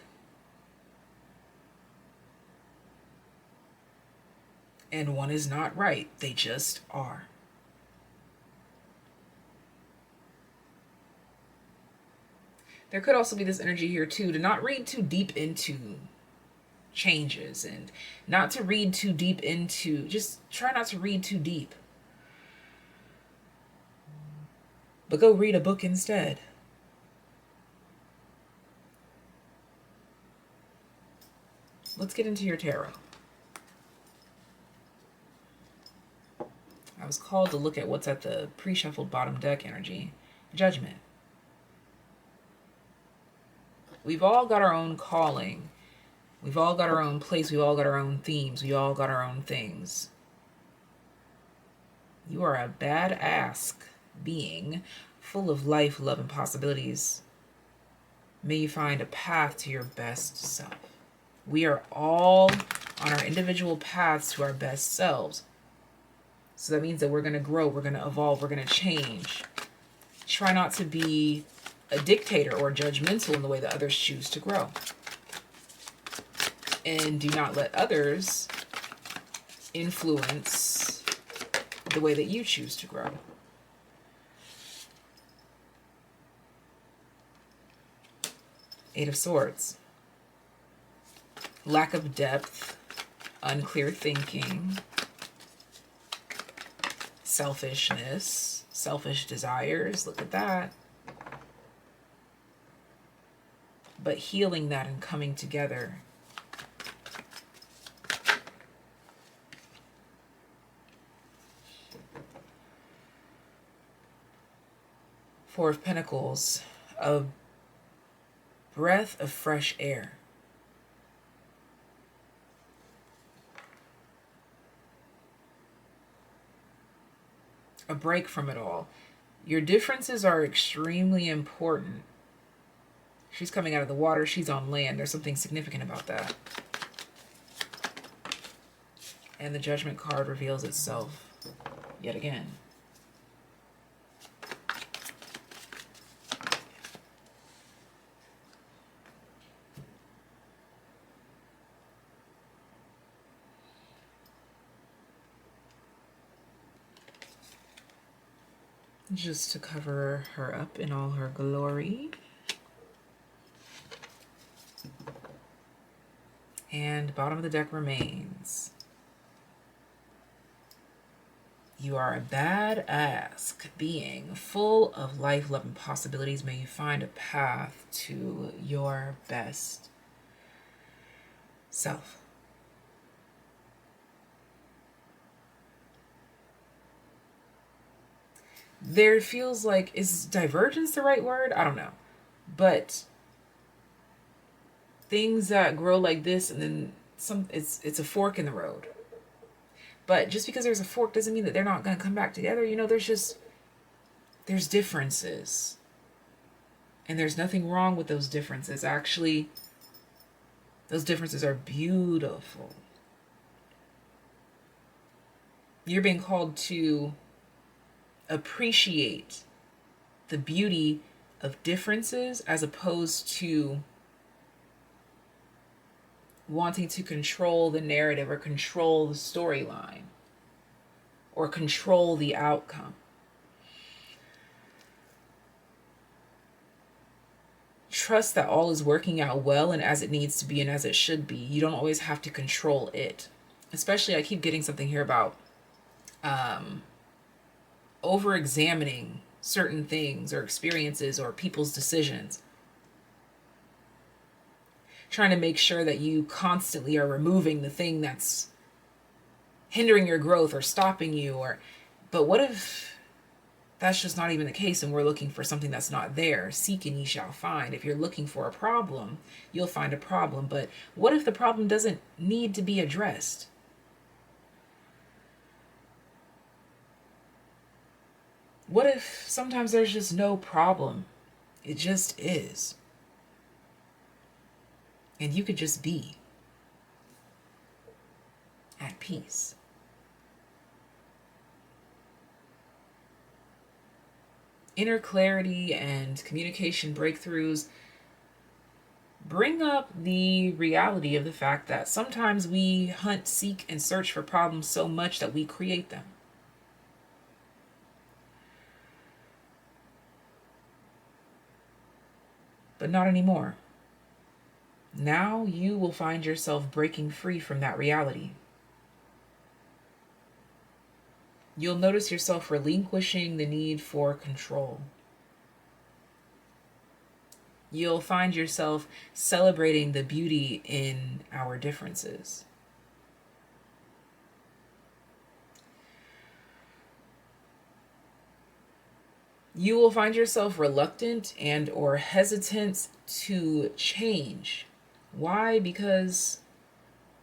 and 1 is not right. They just are. There could also be this energy here too, to not read too deep into changes and not to read too deep into, just try not to read too deep. But go read a book instead. Let's get into your tarot. I was called to look at what's at the pre-shuffled bottom deck energy. Judgment. We've all got our own calling. We've all got our own place. We've all got our own themes. We all got our own things. You are a badass being, full of life, love, and possibilities. May you find a path to your best self. We are all on our individual paths to our best selves. So that means that we're going to grow, we're going to evolve, we're going to change. Try not to be a dictator or judgmental in the way that others choose to grow. And do not let others influence the way that you choose to grow. Eight of Swords. Lack of depth, unclear thinking, selfishness, selfish desires. Look at that. But healing that and coming together. Four of Pentacles, a breath of fresh air. A break from it all. Your differences are extremely important. She's coming out of the water. She's on land. There's something significant about that. And the Judgment card reveals itself yet again. Just to cover her up in all her glory. And bottom of the deck remains. You are a badass being, full of life, love, and possibilities. May you find a path to your best self. There feels like, is divergence the right word? I don't know. But things that grow like this and then it's a fork in the road. But just because there's a fork doesn't mean that they're not going to come back together. You know, there's differences. And there's nothing wrong with those differences. Actually, those differences are beautiful. You're being called to appreciate the beauty of differences as opposed to wanting to control the narrative or control the storyline or control the outcome. Trust that all is working out well and as it needs to be and as it should be. You don't always have to control it. Especially, I keep getting something here about over-examining certain things or experiences or people's decisions. Trying to make sure that you constantly are removing the thing that's hindering your growth or stopping you. But what if that's just not even the case and we're looking for something that's not there? Seek and ye shall find. If you're looking for a problem, you'll find a problem. But what if the problem doesn't need to be addressed? What if sometimes there's just no problem? It just is. And you could just be at peace. Inner clarity and communication breakthroughs bring up the reality of the fact that sometimes we hunt, seek, and search for problems so much that we create them. But not anymore. Now you will find yourself breaking free from that reality. You'll notice yourself relinquishing the need for control. You'll find yourself celebrating the beauty in our differences. You will find yourself reluctant and or hesitant to change. Why? Because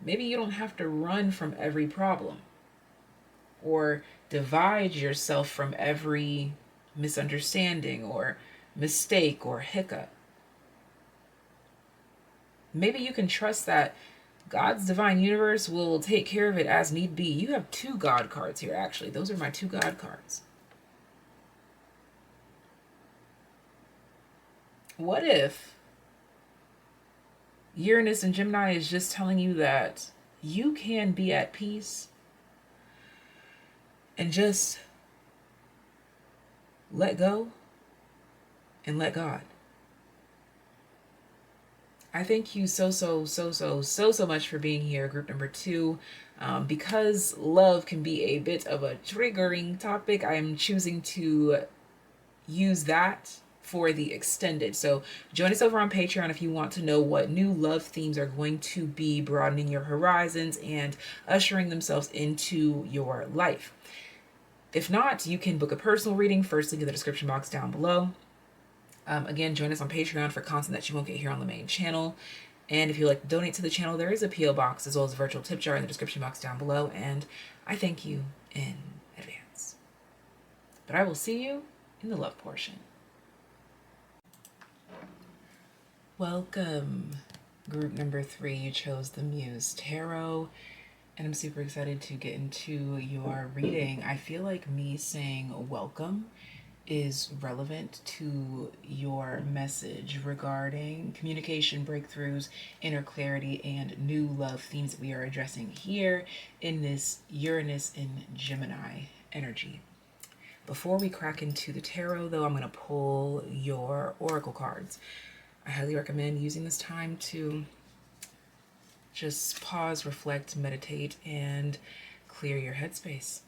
maybe you don't have to run from every problem or divide yourself from every misunderstanding or mistake or hiccup. Maybe you can trust that God's divine universe will take care of it as need be. You have 2 God cards here, actually. Those are my 2 God cards. What if Uranus and Gemini is just telling you that you can be at peace and just let go and let God? I thank you so much for being here, group number 2. Because love can be a bit of a triggering topic, I am choosing to use that for the extended. So join us over on Patreon if you want to know what new love themes are going to be broadening your horizons and ushering themselves into your life. If not, you can book a personal reading, first link in the description box down below. Again, join us on Patreon for content that you won't get here on the main channel. And if you'd like to donate to the channel, there is a P.O. box as well as a virtual tip jar in the description box down below. And I thank you in advance. But I will see you in the love portion. Welcome, group number 3. You chose the Muse Tarot, and I'm super excited to get into your reading. I feel like me saying welcome is relevant to your message regarding communication breakthroughs, inner clarity, and new love themes that we are addressing here in this Uranus and Gemini energy. Before we crack into the tarot, though, I'm going to pull your oracle cards. I highly recommend using this time to just pause, reflect, meditate, and clear your headspace.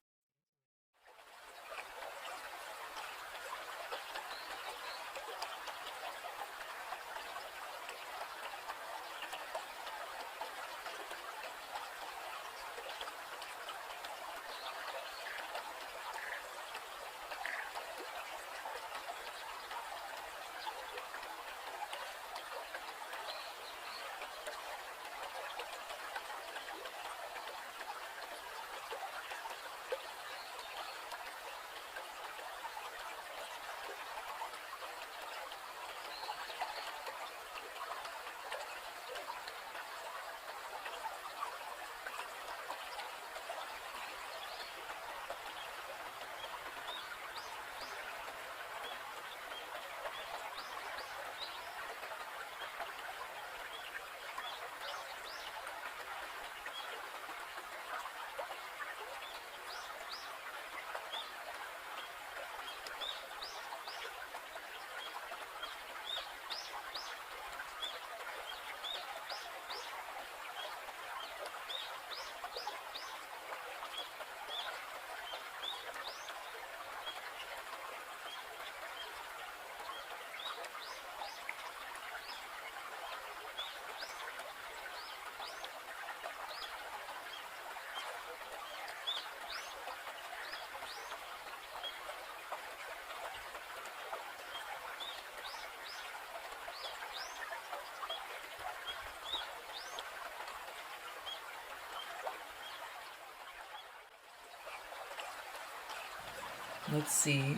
Let's see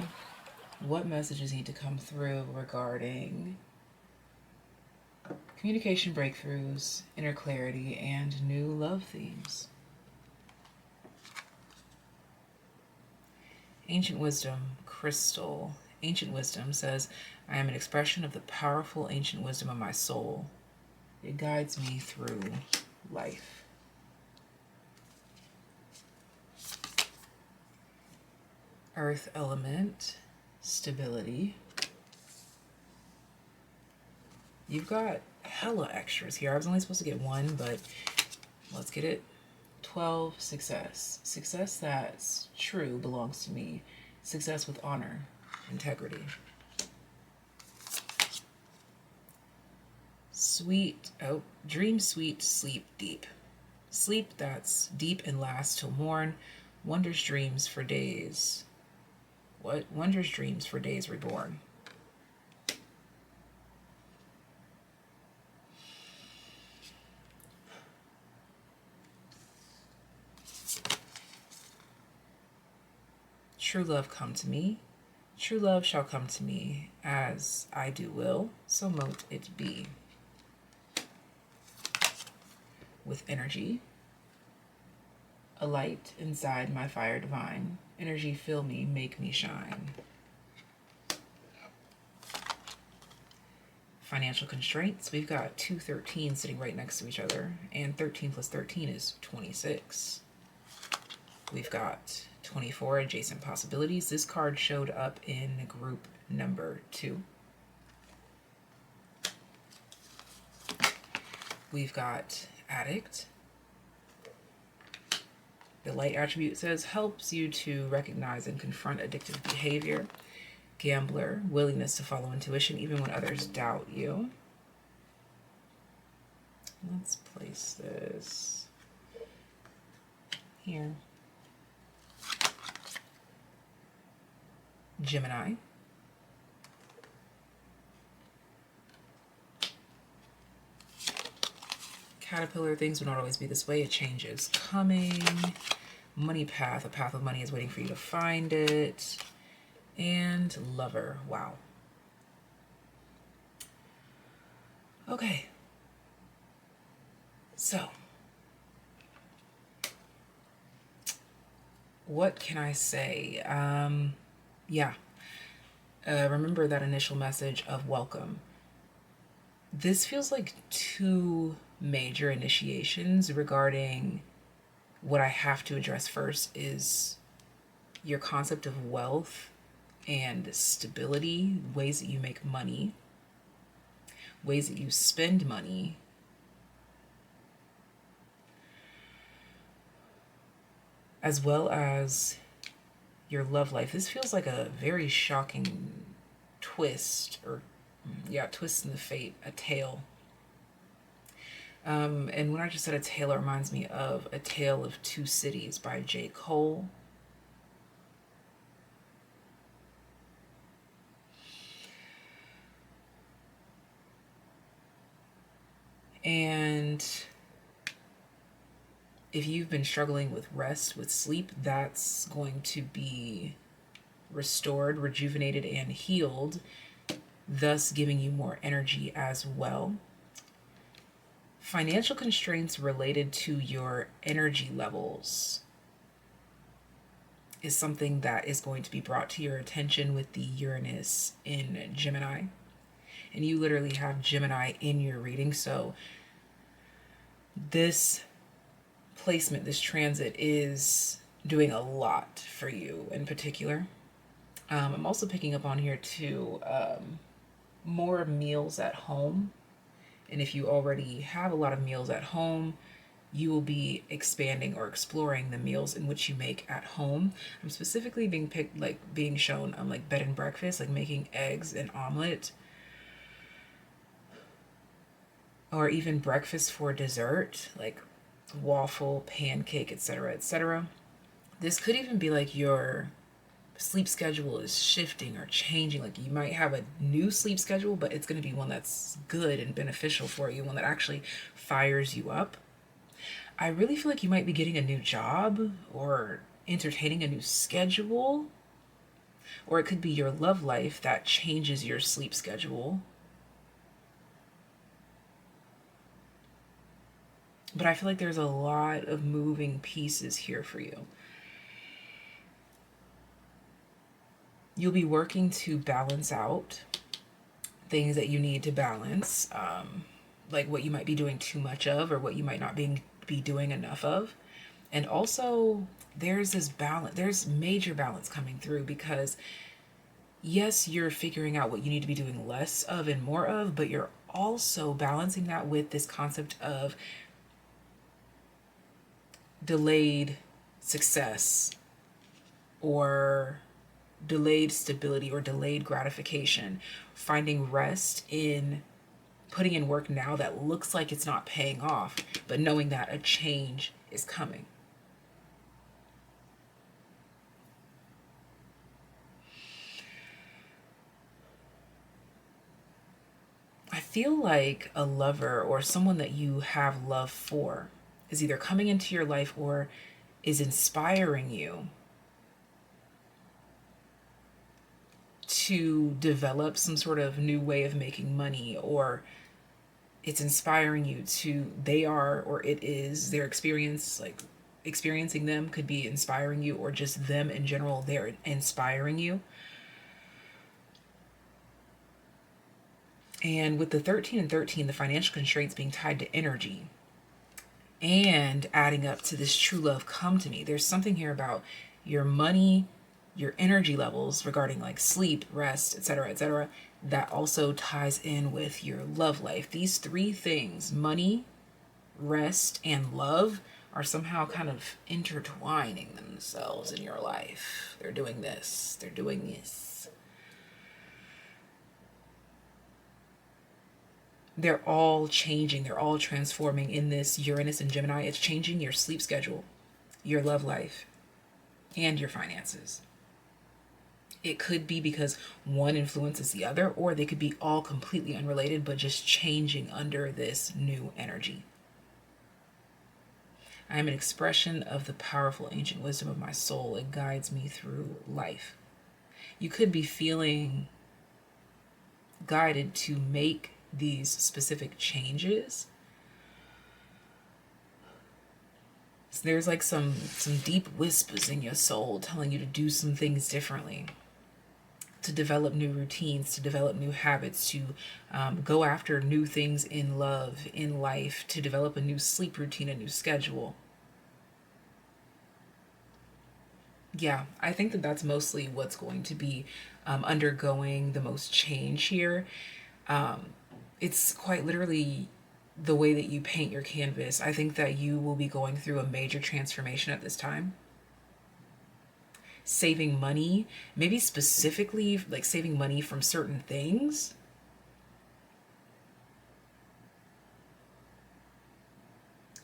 what messages need to come through regarding communication breakthroughs, inner clarity, and new love themes. Ancient Wisdom, Crystal. Ancient Wisdom says, I am an expression of the powerful ancient wisdom of my soul. It guides me through life. Earth element, stability. You've got hella extras here. I was only supposed to get 1, but let's get it. 12, success. Success that's true belongs to me. Success with honor, integrity. sweet, oh, dream sweet, sleep deep. Sleep that's deep and lasts till morn. Wondrous dreams for days. What? Wondrous dreams for days reborn. True love come to me. True love shall come to me. As I do will, so mote it be. With energy. A light inside my fire divine. Energy fill me, make me shine. Financial constraints. We've got 2 13s sitting right next to each other, and 13 plus 13 is 26. We've got 24 adjacent possibilities. This card showed up in group number 2. We've got addict. The light attribute says helps you to recognize and confront addictive behavior. Gambler, willingness to follow intuition even when others doubt you. Let's place this here. Gemini. Caterpillar, things will not always be this way. A change is coming. Money path, a path of money is waiting for you to find it. And lover, wow. Okay. So, what can I say? Remember that initial message of welcome. This feels like 2 major initiations regarding what I have to address first is your concept of wealth and stability, ways that you make money, ways that you spend money, as well as your love life. This feels like a very shocking twist, or twist in the fate, a tale. And when I just said a tale, it reminds me of A Tale of Two Cities by J. Cole. And if you've been struggling with rest, with sleep, that's going to be restored, rejuvenated, and healed, thus giving you more energy as well. Financial constraints related to your energy levels is something that is going to be brought to your attention with the Uranus in Gemini. And you literally have Gemini in your reading, so this placement, this transit is doing a lot for you in particular. I'm also picking up on here too, more meals at home. And if you already have a lot of meals at home, you will be expanding or exploring the meals in which you make at home. I'm specifically being shown like bed and breakfast, like making eggs and omelet, or even breakfast for dessert, like waffle, pancake, etc., etc. This could even be like your sleep schedule is shifting or changing. Like you might have a new sleep schedule, but it's going to be one that's good and beneficial for you, one that actually fires you up. I really feel like you might be getting a new job or entertaining a new schedule, or it could be your love life that changes your sleep schedule. But I feel like there's a lot of moving pieces here for you. You'll be working to balance out things that you need to balance, like what you might be doing too much of or what you might not be doing enough of. And also there's this balance, there's major balance coming through, because yes, you're figuring out what you need to be doing less of and more of, but you're also balancing that with this concept of delayed success or delayed stability or delayed gratification, finding rest in putting in work now that looks like it's not paying off, but knowing that a change is coming. I feel like a lover or someone that you have love for is either coming into your life or is inspiring you to develop some sort of new way of making money, or it's inspiring you to, they are, or it is their experience, like experiencing them could be inspiring you, or just them in general, they're inspiring you. And with the 13 and 13, the financial constraints being tied to energy and adding up to this true love come to me, there's something here about your money, your energy levels regarding like sleep, rest, etc., that also ties in with your love life. These three things, money, rest, and love, are somehow kind of intertwining themselves in your life. They're doing this. They're doing this. They're all changing. They're all transforming in this Uranus and Gemini. It's changing your sleep schedule, your love life, and your finances. It could be because one influences the other, or they could be all completely unrelated, but just changing under this new energy. I am an expression of the powerful ancient wisdom of my soul. It guides me through life. You could be feeling guided to make these specific changes. So there's like some deep whispers in your soul telling you to do some things differently, to develop new routines, to develop new habits, to go after new things in love, in life, to develop a new sleep routine, a new schedule. Yeah, I think that that's mostly what's going to be undergoing the most change here. It's quite literally the way that you paint your canvas. I think that you will be going through a major transformation at this time. Saving money, maybe specifically like saving money from certain things.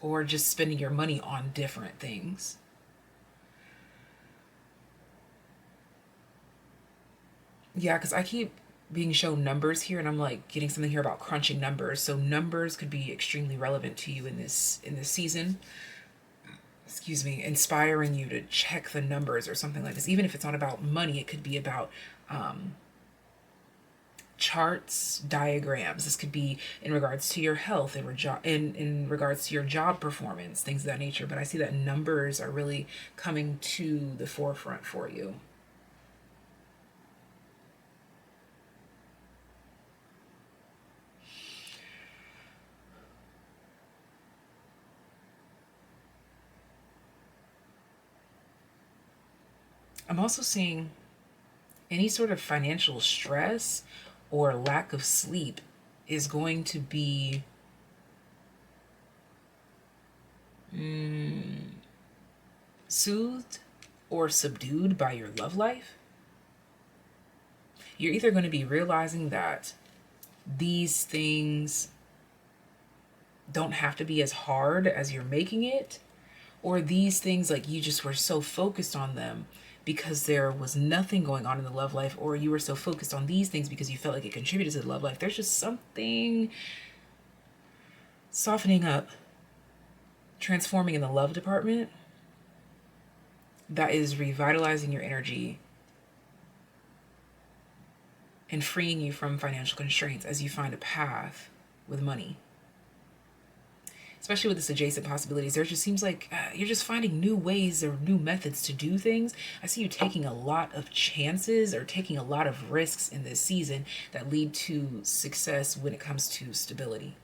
Or just spending your money on different things. Yeah, because I keep being shown numbers here, and I'm like getting something here about crunching numbers. So numbers could be extremely relevant to you in this season. Excuse me, inspiring you to check the numbers or something like this. Even if it's not about money, it could be about charts, diagrams. This could be in regards to your health, in regards to your job performance, things of that nature. But I see that numbers are really coming to the forefront for you. I'm also seeing any sort of financial stress or lack of sleep is going to be soothed or subdued by your love life. You're either going to be realizing that these things don't have to be as hard as you're making it, or these things, like, you just were so focused on them because there was nothing going on in the love life, or you were so focused on these things because you felt like it contributed to the love life. There's just something softening up, transforming in the love department that is revitalizing your energy and freeing you from financial constraints as you find a path with money. Especially with this adjacent possibilities, there just seems like you're just finding new ways or new methods to do things. I see you taking a lot of chances or taking a lot of risks in this season that lead to success when it comes to stability.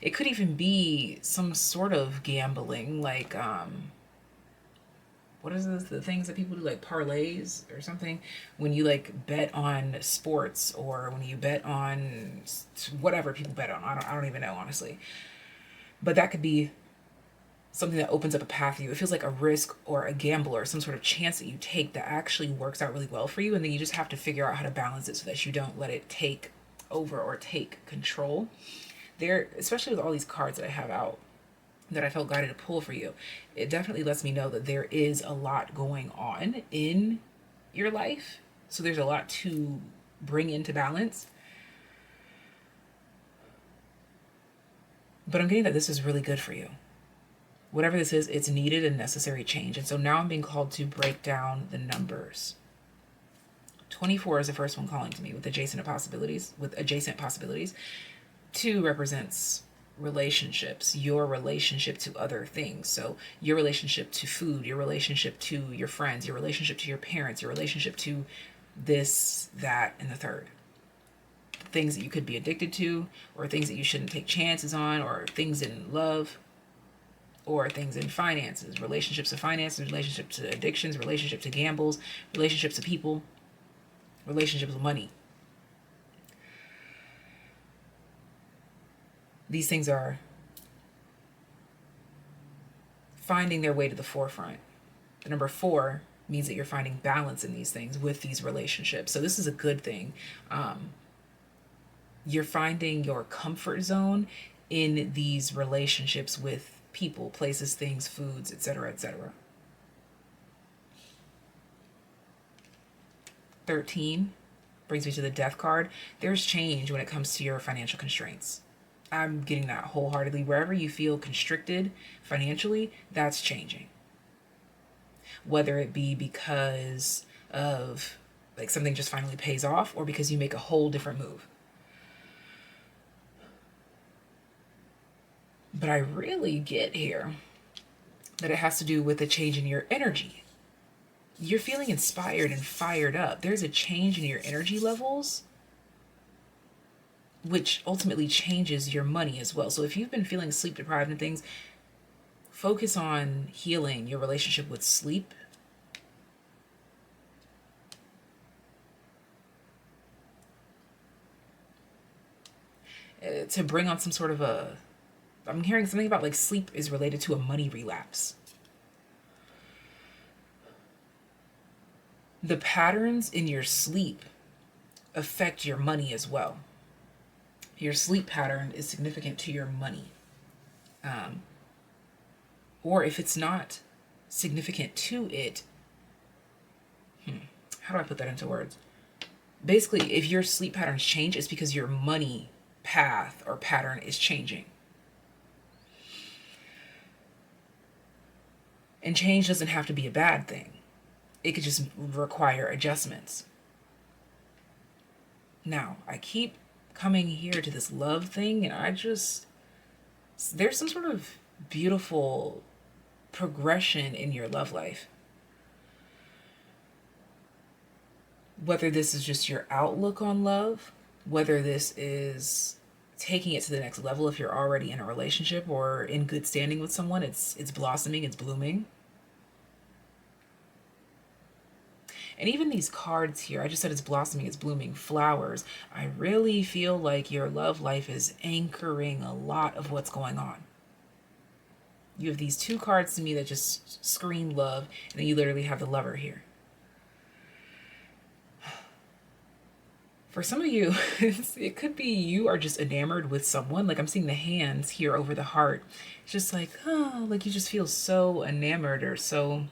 It could even be some sort of gambling, like what is this, the things that people do, like parlays or something, when you like bet on sports, or when you bet on whatever people bet on. I don't even know, honestly. But that could be something that opens up a path for you. It feels like a risk or a gamble or some sort of chance that you take that actually works out really well for you. And then you just have to figure out how to balance it so that you don't let it take over or take control. There, especially with all these cards that I have out that I felt guided to pull for you, it definitely lets me know that there is a lot going on in your life. So there's a lot to bring into balance. But I'm getting that this is really good for you. Whatever this is, it's needed and necessary change. And so now I'm being called to break down the numbers. 24 is the first one calling to me with adjacent possibilities. 2 represents relationships, your relationship to other things. So your relationship to food, your relationship to your friends, your relationship to your parents, your relationship to this, that, and the third. Things that you could be addicted to, or things that you shouldn't take chances on, or things in love, or things in finances, relationships to finances, relationship to addictions, relationship to gambles, relationships to people, relationships with money. These things are finding their way to the forefront. The number 4 means that you're finding balance in these things with these relationships. So this is a good thing. You're finding your comfort zone in these relationships with people, places, things, foods, etc., etc. 13 brings me to the Death card. There's change when it comes to your financial constraints. I'm getting that wholeheartedly. Wherever you feel constricted financially, that's changing. Whether it be because of like something just finally pays off, or because you make a whole different move. But I really get here that it has to do with a change in your energy. You're feeling inspired and fired up. There's a change in your energy levels, which ultimately changes your money as well. So if you've been feeling sleep deprived and things, focus on healing your relationship with sleep. To bring on some sort of I'm hearing something about like sleep is related to a money relapse. The patterns in your sleep affect your money as well. Your sleep pattern is significant to your money. Or if it's not significant to it, how do I put that into words? Basically, if your sleep patterns change, it's because your money path or pattern is changing. And change doesn't have to be a bad thing. It could just require adjustments. Now, I keep coming here to this love thing, and there's some sort of beautiful progression in your love life. Whether this is just your outlook on love, whether this is taking it to the next level if you're already in a relationship or in good standing with someone, it's blossoming, it's blooming. And even these cards here, I just said it's blossoming, it's blooming, flowers. I really feel like your love life is anchoring a lot of what's going on. You have these 2 cards to me that just scream love, and then you literally have the Lover here. For some of you, it could be you are just enamored with someone. Like I'm seeing the hands here over the heart. It's just like, oh, like you just feel so enamored or so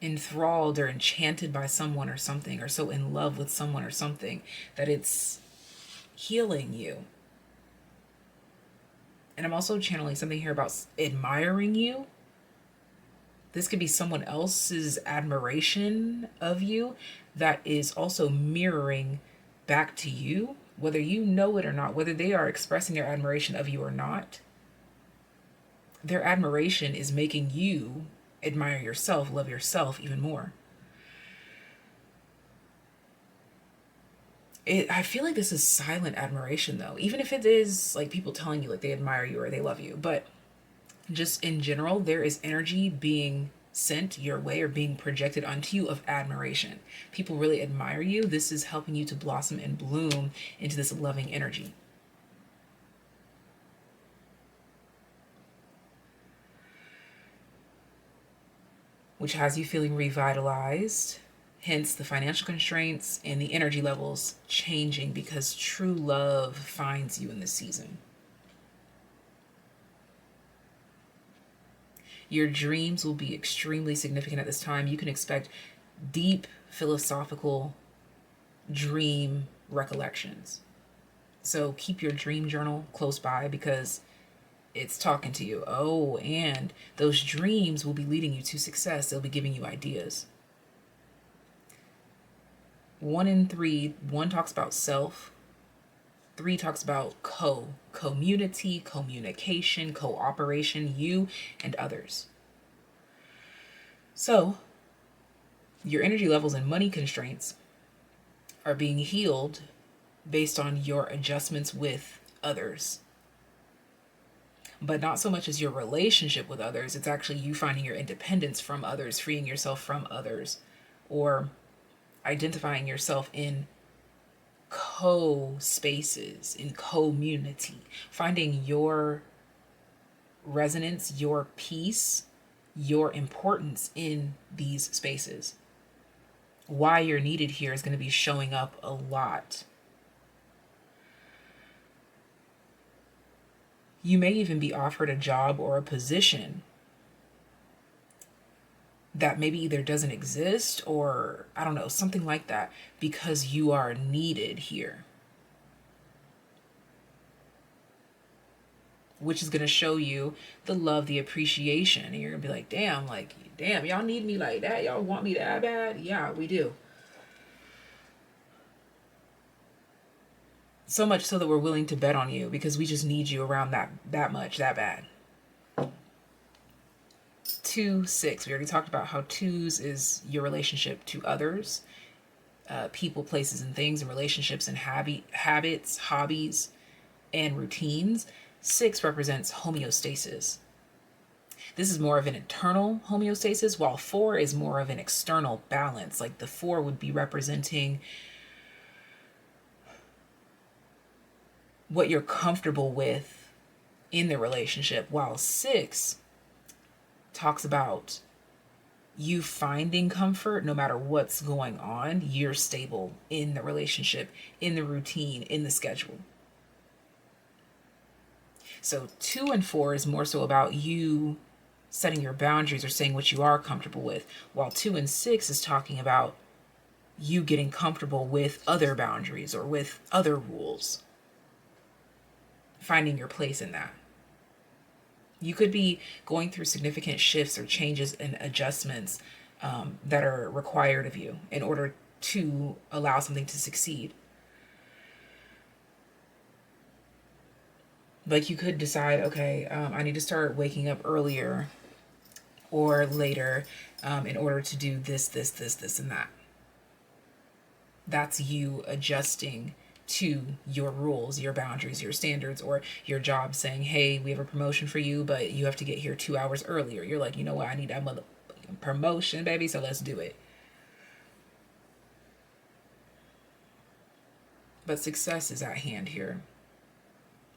enthralled or enchanted by someone or something, or so in love with someone or something that it's healing you. And I'm also channeling something here about admiring you. This could be someone else's admiration of you that is also mirroring back to you, whether you know it or not, whether they are expressing their admiration of you or not. Their admiration is making you admire yourself, love yourself even more. I feel like this is silent admiration though, even if it is like people telling you like they admire you or they love you, but just in general, there is energy being sent your way or being projected onto you of admiration. People really admire you. This is helping you to blossom and bloom into this loving energy. which has you feeling revitalized, hence the financial constraints and the energy levels changing because true love finds you in this season. Your dreams will be extremely significant at this time. You can expect deep philosophical dream recollections. So keep your dream journal close by because it's talking to you. Oh, and those dreams will be leading you to success. They'll be giving you ideas. 1 and 3, 1 talks about self. 3 talks about community, communication, cooperation, you and others. So your energy levels and money constraints are being healed based on your adjustments with others. But not so much as your relationship with others. It's actually you finding your independence from others, freeing yourself from others, or identifying yourself in co-spaces, in community, finding your resonance, your peace, your importance in these spaces. Why you're needed here is going to be showing up a lot. You may even be offered a job or a position that maybe either doesn't exist or, I don't know, something like that, because you are needed here. Which is going to show you the love, the appreciation. And you're going to be like, damn, y'all need me like that? Y'all want me that bad? Yeah, we do. So much so that we're willing to bet on you because we just need you around that much, that bad. 2, 6. We already talked about how 2s is your relationship to others, people, places, and things, and relationships and habits, hobbies, and routines. 6 represents homeostasis. This is more of an internal homeostasis, while 4 is more of an external balance. Like the 4 would be representing what you're comfortable with in the relationship, while 6 talks about you finding comfort no matter what's going on. You're stable in the relationship, in the routine, in the schedule. So 2 and 4 is more so about you setting your boundaries or saying what you are comfortable with, while 2 and 6 is talking about you getting comfortable with other boundaries or with other rules, finding your place in that. You could be going through significant shifts or changes and adjustments that are required of you in order to allow something to succeed. Like you could decide, okay, I need to start waking up earlier or later in order to do this, and that. That's you adjusting to your rules, your boundaries, your standards, or your job saying, hey, we have a promotion for you, but you have to get here 2 hours earlier. You're like, you know what? I need that promotion, baby, so let's do it. But success is at hand here,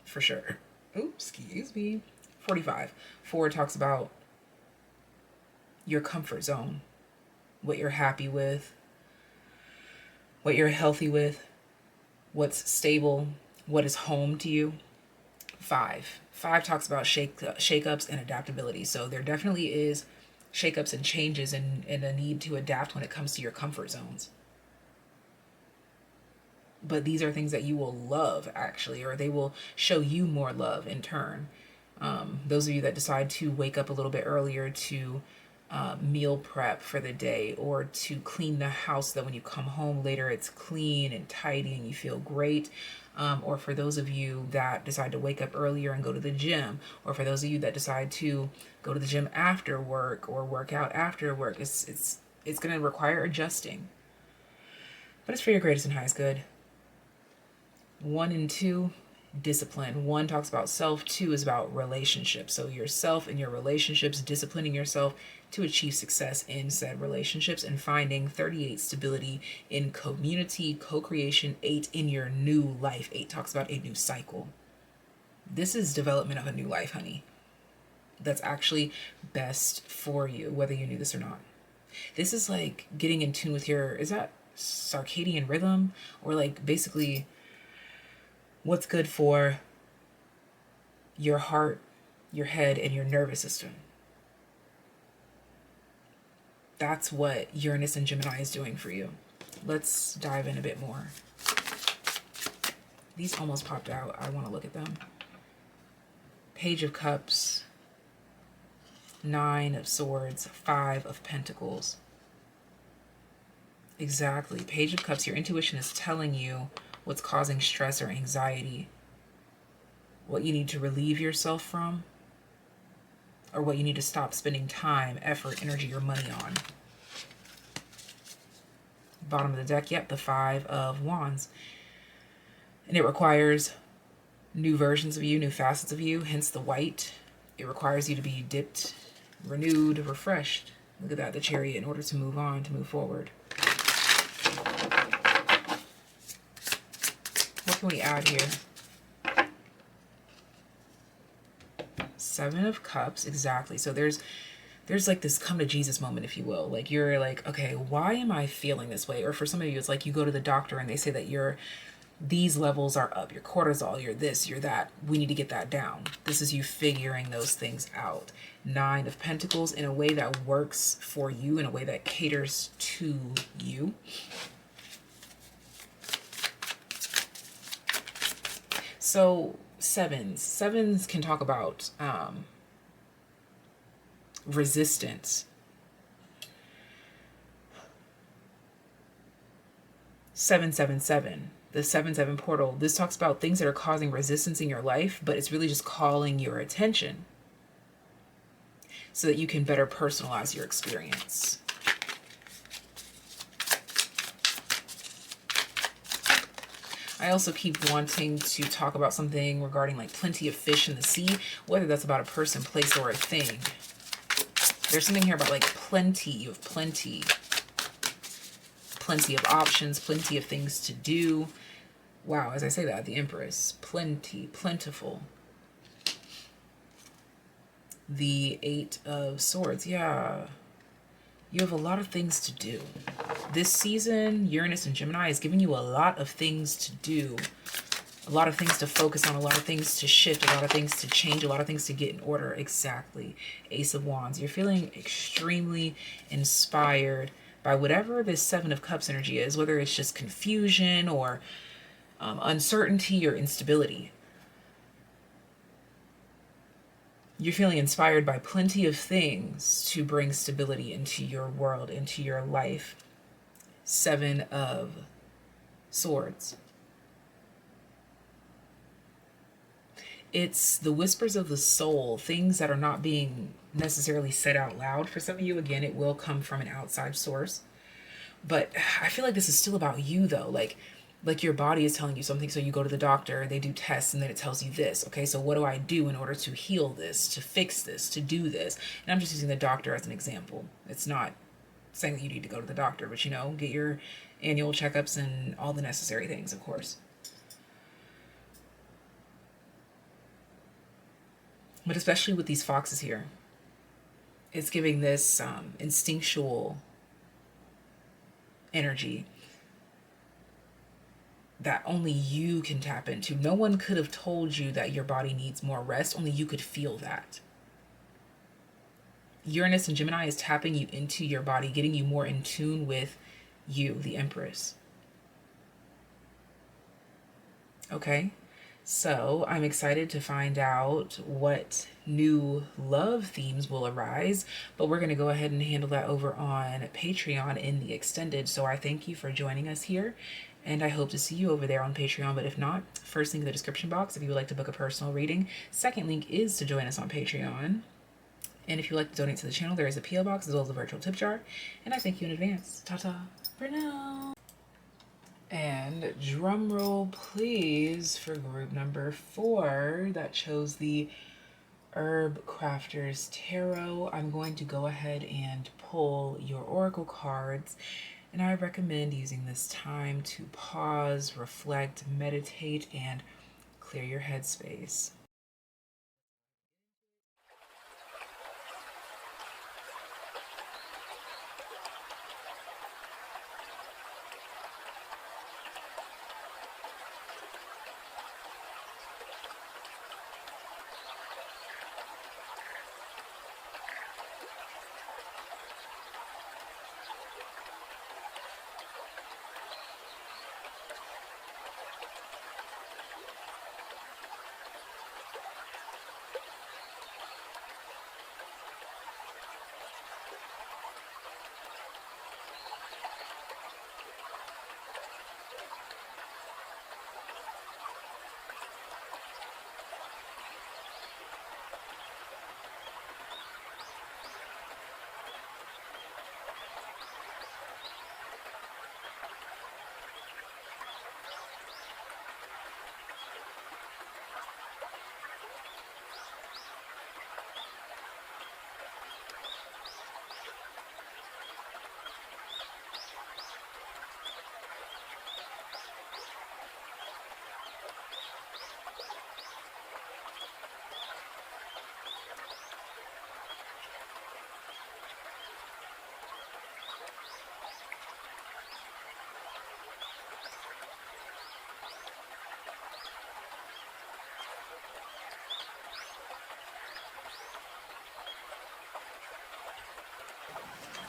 for sure. Oops, excuse me. 45. 4 talks about your comfort zone, what you're happy with, what you're healthy with, what's stable, what is home to you. 5 talks about shake-ups and adaptability. So there definitely is shake-ups and changes and a need to adapt when it comes to your comfort zones. But these are things that you will love, actually, or they will show you more love in turn. Those of you that decide to wake up a little bit earlier to meal prep for the day, or to clean the house so that when you come home later it's clean and tidy and you feel great. Or for those of you that decide to wake up earlier and go to the gym, or for those of you that decide to go to the gym after work or work out after work, it's going to require adjusting. But it's for your greatest and highest good. 1 and 2, discipline. 1 talks about self, 2 is about relationships. So yourself and your relationships, disciplining yourself to achieve success in said relationships, and finding 38, stability in community, co-creation. 8, in your new life. 8 talks about a new cycle. This is development of a new life, honey. That's actually best for you, whether you knew this or not. This is like getting in tune with your, is that circadian rhythm? Or like basically what's good for your heart, your head, and your nervous system. That's what Uranus and Gemini is doing for you. Let's dive in a bit more. These almost popped out. I want to look at them. Page of Cups, 9 of Swords, 5 of Pentacles. Exactly. Page of Cups, your intuition is telling you what's causing stress or anxiety, what you need to relieve yourself from, or what you need to stop spending time, effort, energy, or money on. Bottom of the deck, yep, the 5 of Wands. And it requires new versions of you, new facets of you, hence the white. It requires you to be dipped, renewed, refreshed. Look at that, the Chariot, in order to move on, to move forward. What can we add here? 7 of Cups, exactly. So there's like this come to Jesus moment, if you will. Like you're like, okay, why am I feeling this way? Or for some of you, it's like you go to the doctor and they say that these levels are up, your cortisol, you're this, you're that. We need to get that down. This is you figuring those things out. 9 of Pentacles in a way that works for you, in a way that caters to you. So sevens can talk about resistance. 777, the 7-7 portal. This talks about things that are causing resistance in your life, but it's really just calling your attention so that you can better personalize your experience. I also keep wanting to talk about something regarding like plenty of fish in the sea, whether that's about a person, place, or a thing. There's something here about like plenty. You have plenty of options, plenty of things to do. Wow, as I say that, the Empress, plenty, plentiful. The 8 of Swords, yeah. You have a lot of things to do. This season, Uranus and Gemini is giving you a lot of things to do. A lot of things to focus on, a lot of things to shift, a lot of things to change, a lot of things to get in order. Exactly. Ace of Wands. You're feeling extremely inspired by whatever this 7 of Cups energy is, whether it's just confusion or uncertainty or instability. You're feeling inspired by plenty of things to bring stability into your world, into your life. 7 of Swords. It's the whispers of the soul, things that are not being necessarily said out loud. For some of you, again, it will come from an outside source. But I feel like this is still about you, though. Like your body is telling you something, so you go to the doctor, they do tests, and then it tells you this. Okay, so what do I do in order to heal this, to fix this, to do this? And I'm just using the doctor as an example. It's not saying that you need to go to the doctor, but, you know, get your annual checkups and all the necessary things, of course. But especially with these foxes here, it's giving this instinctual energy that only you can tap into. No one could have told you that your body needs more rest. Only you could feel that. Uranus and Gemini is tapping you into your body, getting you more in tune with you, the Empress. Okay? So I'm excited to find out what new love themes will arise, but we're going to go ahead and handle that over on Patreon in the extended. So I thank you for joining us here, and I hope to see you over there on Patreon. But if not, first link in the description box if you would like to book a personal reading. Second link is to join us on Patreon. And if you would like to donate to the channel, there is a PO box as well as a virtual tip jar. And I thank you in advance. Ta-ta for now. And drum roll, please, for group number 4 that chose the Herb Crafters Tarot. I'm going to go ahead and pull your oracle cards. And I recommend using this time to pause, reflect, meditate, and clear your headspace.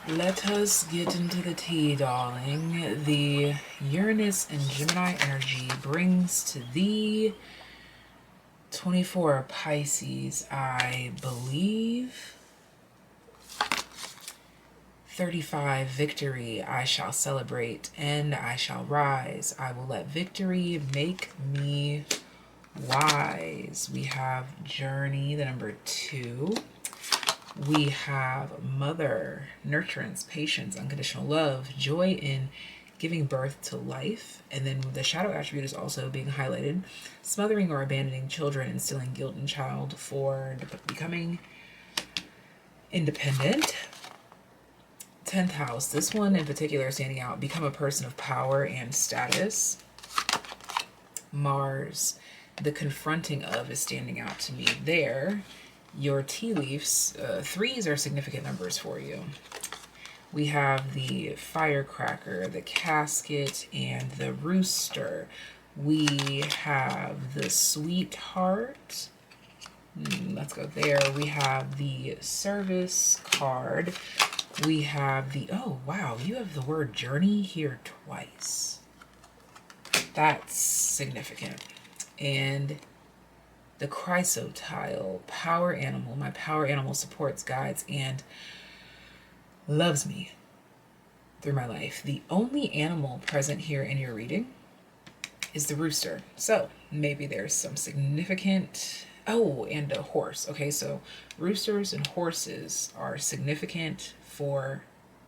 Let us get into the tea, darling. The Uranus and Gemini energy brings to thee 24 Pisces, I believe. 35 victory, I shall celebrate and I shall rise. I will let victory make me wise. We have journey, the number 2. We have mother, nurturance, patience, unconditional love, joy in giving birth to life. And then the shadow attribute is also being highlighted. Smothering or abandoning children, instilling guilt in child for becoming independent. 10th house, this one in particular standing out, become a person of power and status. Mars, the confronting of is standing out to me there. Your tea leaves, 3s are significant numbers for you. We have the firecracker, the casket, and the rooster. We have the sweetheart. Let's go there. We have the service card. We have the, oh wow, you have the word journey here twice. That's significant. And the chrysotile, power animal. My power animal supports, guides, and loves me through my life. The only animal present here in your reading is the rooster. So maybe there's some significant, oh, and a horse. Okay, so roosters and horses are significant for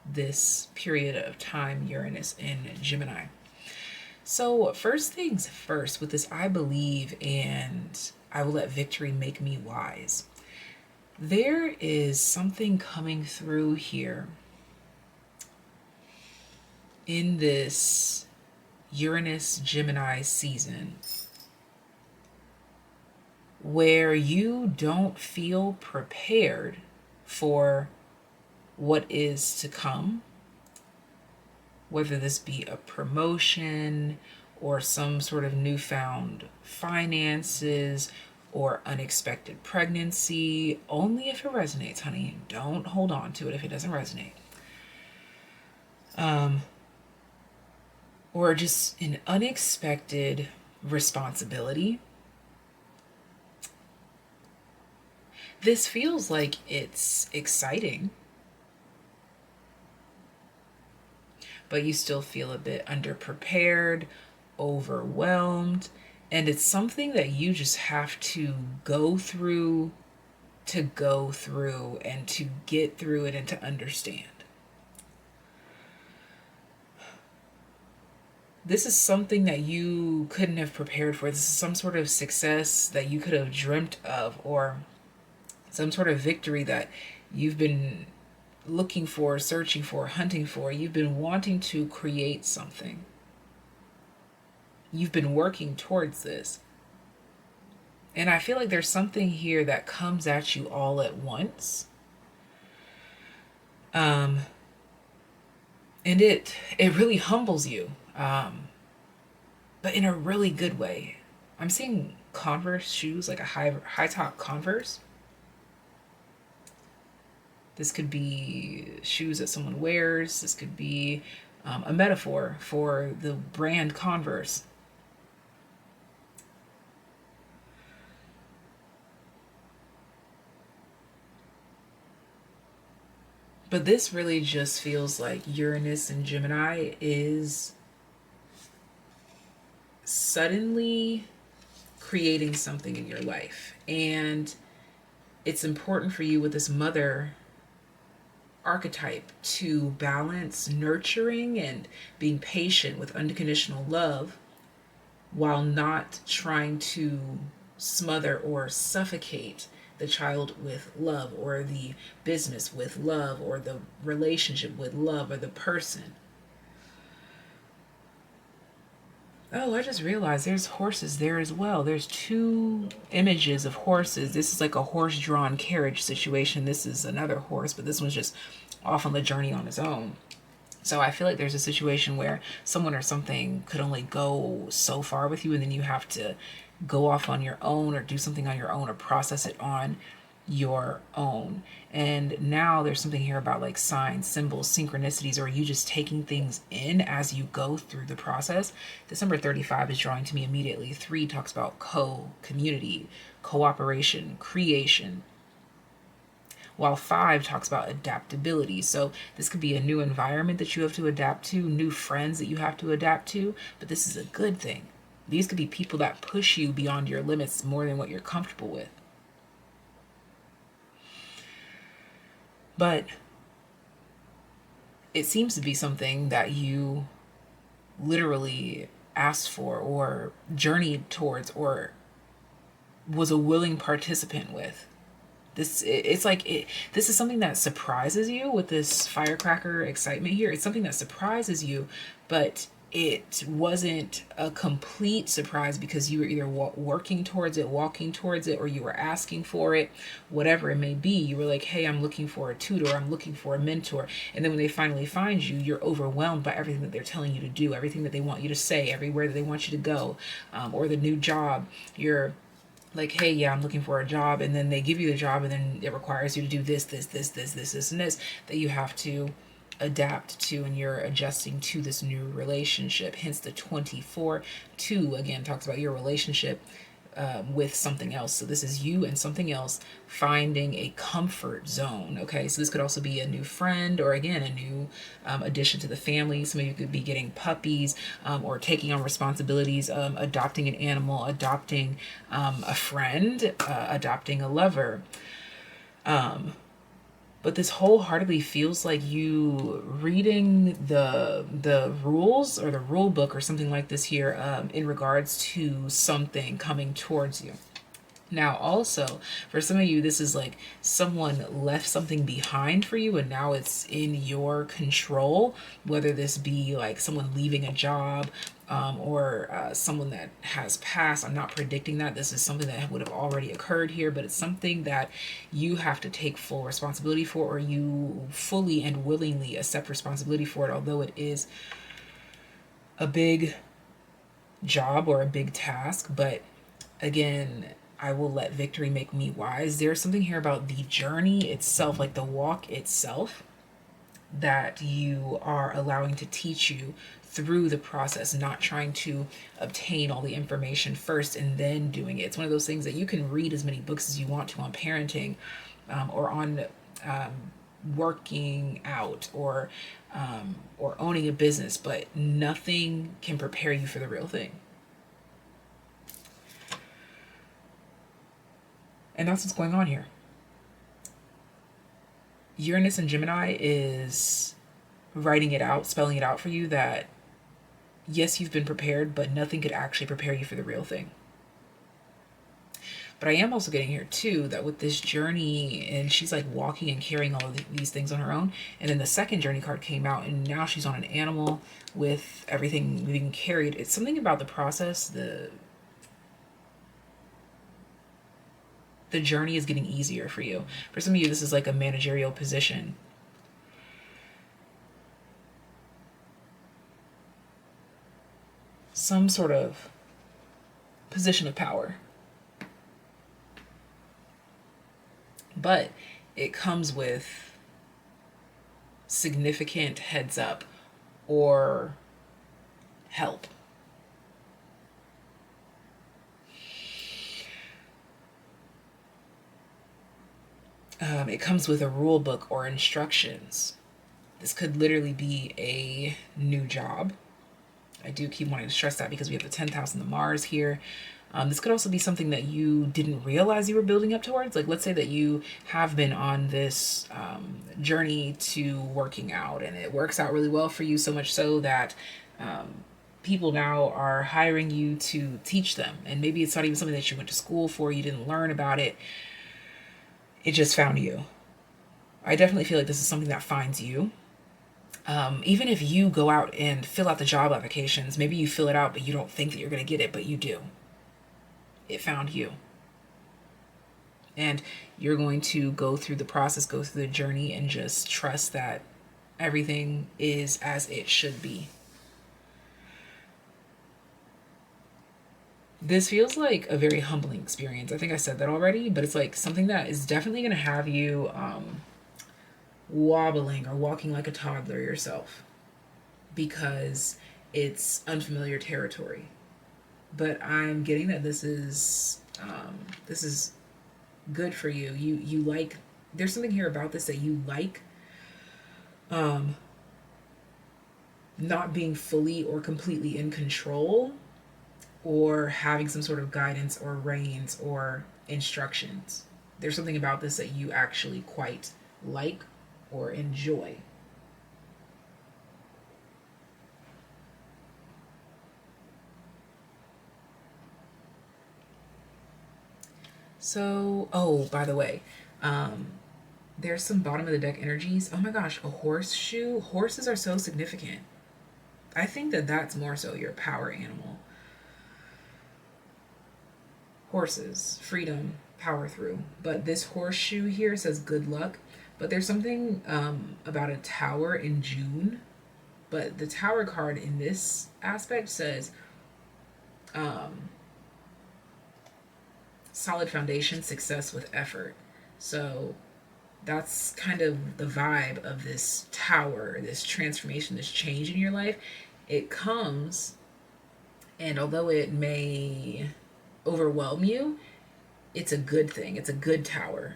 this period of time, Uranus and Gemini. So first things first, with this I believe and I will let victory make me wise. There is something coming through here in this Uranus Gemini season where you don't feel prepared for what is to come, whether this be a promotion or some sort of newfound finances or unexpected pregnancy. Only if it resonates, honey. Don't hold on to it if it doesn't resonate. Or just an unexpected responsibility. This feels like it's exciting, but you still feel a bit underprepared, overwhelmed, and it's something that you just have to go through and to get through it and to understand. This is something that you couldn't have prepared for. This is some sort of success that you could have dreamt of, or some sort of victory that you've been looking for, searching for, hunting for. You've been wanting to create something. You've been working towards this. And I feel like there's something here that comes at you all at once. And it really humbles you. But in a really good way. I'm seeing Converse shoes, like a high top Converse. This could be shoes that someone wears. This could be a metaphor for the brand Converse. But this really just feels like Uranus and Gemini is suddenly creating something in your life. And it's important for you with this mother archetype to balance nurturing and being patient with unconditional love while not trying to smother or suffocate the child with love, or the business with love, or the relationship with love, or the person. Oh, I just realized there's horses there as well. There's 2 images of horses. This is like a horse-drawn carriage situation. This is another horse, but this one's just off on the journey on his own. So I feel like there's a situation where someone or something could only go so far with you, and then you have to go off on your own or do something on your own or process it on your own. And now there's something here about like signs, symbols, synchronicities, or you just taking things in as you go through the process. This number 35 is drawing to me immediately. 3 talks about community, cooperation, creation, while 5 talks about adaptability. So this could be a new environment that you have to adapt to, new friends that you have to adapt to, but this is a good thing. These could be people that push you beyond your limits more than what you're comfortable with. But it seems to be something that you literally asked for or journeyed towards or was a willing participant with. This is something that surprises you with this firecracker excitement here. It's something that surprises you, but it wasn't a complete surprise because you were either working towards it, walking towards it, or you were asking for it, whatever it may be. You were like, hey, I'm looking for a tutor, I'm looking for a mentor. And then when they finally find you, you're overwhelmed by everything that they're telling you to do, everything that they want you to say, everywhere that they want you to go, or the new job. You're like, hey, yeah, I'm looking for a job. And then they give you the job, and then it requires you to do this, and this that you have to adapt to, and you're adjusting to this new relationship. Hence the 24. 2 again talks about your relationship with something else. So this is you and something else finding a comfort zone. Okay, so this could also be a new friend, or again a new addition to the family. Some of you could be getting puppies, or taking on responsibilities, adopting an animal, adopting a friend, adopting a lover. But this wholeheartedly feels like you reading the rules or the rule book or something like this here, in regards to something coming towards you. Now, also, for some of you, this is like someone left something behind for you and now it's in your control, whether this be like someone leaving a job, or someone that has passed. I'm not predicting that. This is something that would have already occurred here, but it's something that you have to take full responsibility for, or you fully and willingly accept responsibility for it, although it is a big job or a big task. But again, I will let victory make me wise. There's something here about the journey itself, like the walk itself, that you are allowing to teach you through the process, not trying to obtain all the information first and then doing it. It's one of those things that you can read as many books as you want to on parenting, or on working out, or owning a business, but nothing can prepare you for the real thing. And that's what's going on here. Uranus and Gemini is writing it out, spelling it out for you that yes, you've been prepared, but nothing could actually prepare you for the real thing. But I am also getting here too that with this journey, and she's like walking and carrying all of these things on her own. And then the second journey card came out, and now she's on an animal with everything being carried. It's something about the process, the journey is getting easier for you. For some of you, this is like a managerial position. Some sort of position of power. But it comes with significant heads up or help. It comes with a rule book or instructions. This could literally be a new job. I do keep wanting to stress that because we have the 10th house and the Mars here. This could also be something that you didn't realize you were building up towards. Like, let's say that you have been on this journey to working out, and it works out really well for you, so much so that people now are hiring you to teach them. And maybe it's not even something that you went to school for, you didn't learn about it. It just found you. I definitely feel like this is something that finds you. Even if you go out and fill out the job applications, maybe you fill it out, but you don't think that you're going to get it, but you do. It found you. And you're going to go through the process, go through the journey, and just trust that everything is as it should be. This feels like a very humbling experience. I think I said that already, but it's like something that is definitely going to have you wobbling or walking like a toddler yourself because it's unfamiliar territory. But I'm getting that this is good for you. You like, there's something here about this that you like not being fully or completely in control, or having some sort of guidance or reins or instructions. There's something about this that you actually quite like or enjoy. So, oh, by the way, there's some bottom of the deck energies. Oh my gosh, a horseshoe. Horses are so significant. I think that that's more so your power animal. Horses, freedom, power through. But this horseshoe here says good luck. But there's something about a tower in June. But the tower card in this aspect says solid foundation, success with effort. So that's kind of the vibe of this tower, this transformation, this change in your life. It comes, and although it may overwhelm you, it's a good thing. It's a good tower.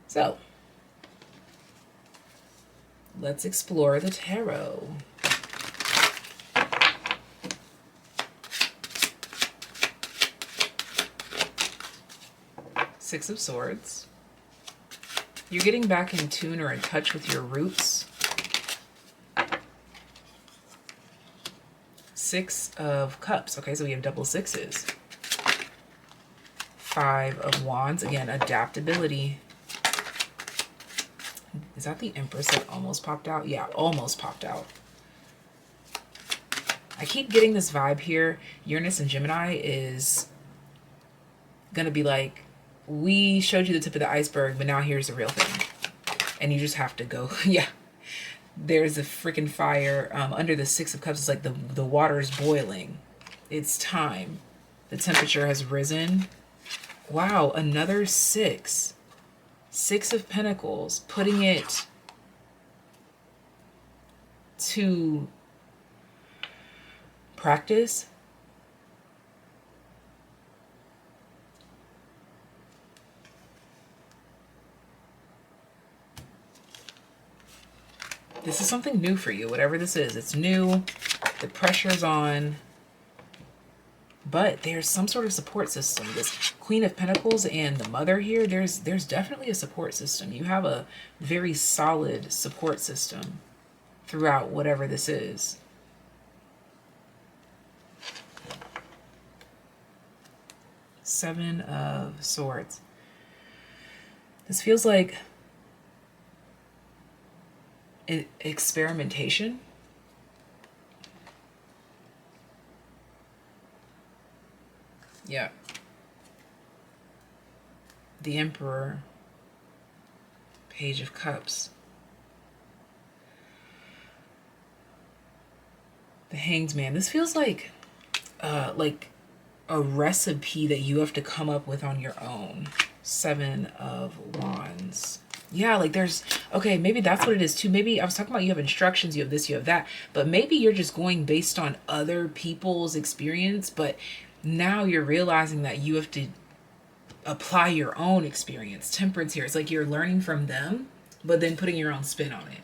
So, let's explore the tarot. Six of Swords. You're getting back in tune or in touch with your roots. Six of Cups. Okay, so we have double sixes. Five of Wands. Again, adaptability. Is that the Empress that almost popped out? Yeah, almost popped out. I keep getting this vibe here. Uranus and Gemini is going to be like, we showed you the tip of the iceberg, but now here's the real thing. And you just have to go, yeah. There's a freaking fire under the Six of Cups. It's like the water is boiling. It's time. The temperature has risen. Wow, another six. Six of Pentacles. Putting it to practice. This is something new for you, whatever this is. It's new. The pressure's on. But there's some sort of support system. This Queen of Pentacles and the Mother here, there's definitely a support system. You have a very solid support system throughout whatever this is. Seven of Swords. This feels like experimentation. Yeah. The Emperor. Page of Cups. The Hanged Man. This feels like a recipe that you have to come up with on your own. Seven of Wands. Yeah, like there's, okay, maybe that's what it is too. Maybe I was talking about you have instructions, you have this, you have that, but maybe you're just going based on other people's experience, but now you're realizing that you have to apply your own experience. Temperance here. It's like you're learning from them, but then putting your own spin on it.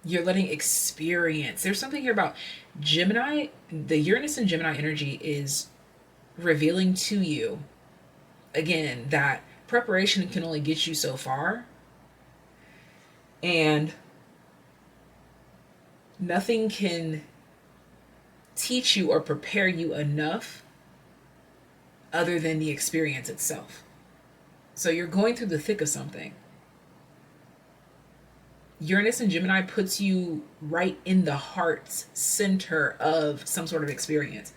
You're letting experience. There's something here about Gemini. The Uranus and Gemini energy is revealing to you, again, that preparation can only get you so far. And nothing can teach you or prepare you enough other than the experience itself. So you're going through the thick of something. Uranus and Gemini puts you right in the heart's center of some sort of experience.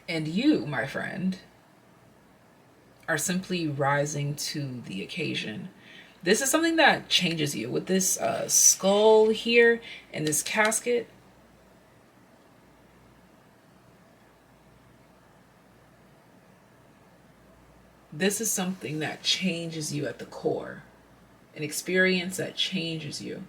And you, my friend, are simply rising to the occasion. This is something that changes you. With this skull here and this casket, this is something that changes you at the core. An experience that changes you.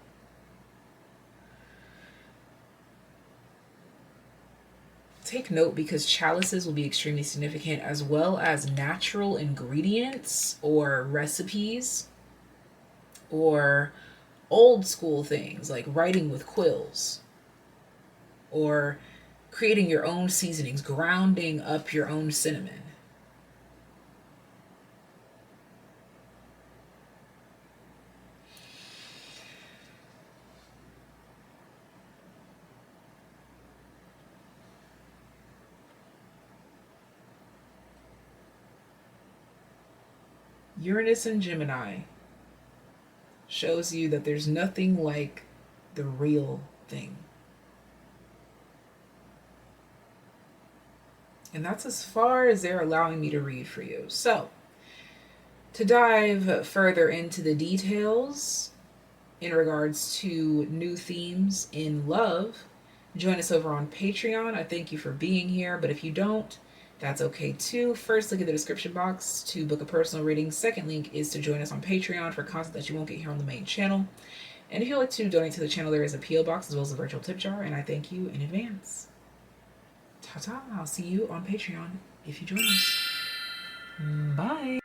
Take note, because chalices will be extremely significant, as well as natural ingredients or recipes or old school things like writing with quills or creating your own seasonings, grounding up your own cinnamon. Uranus and Gemini shows you that there's nothing like the real thing. And that's as far as they're allowing me to read for you. So, to dive further into the details in regards to new themes in love, join us over on Patreon. I thank you for being here, but if you don't, that's okay too. First, look at the description box to book a personal reading. Second link is to join us on Patreon for content that you won't get here on the main channel. And if you'd like to donate to the channel, there is a P.O. box as well as a virtual tip jar, and I thank you in advance. Ta-ta. I'll see you on Patreon if you join us. Bye.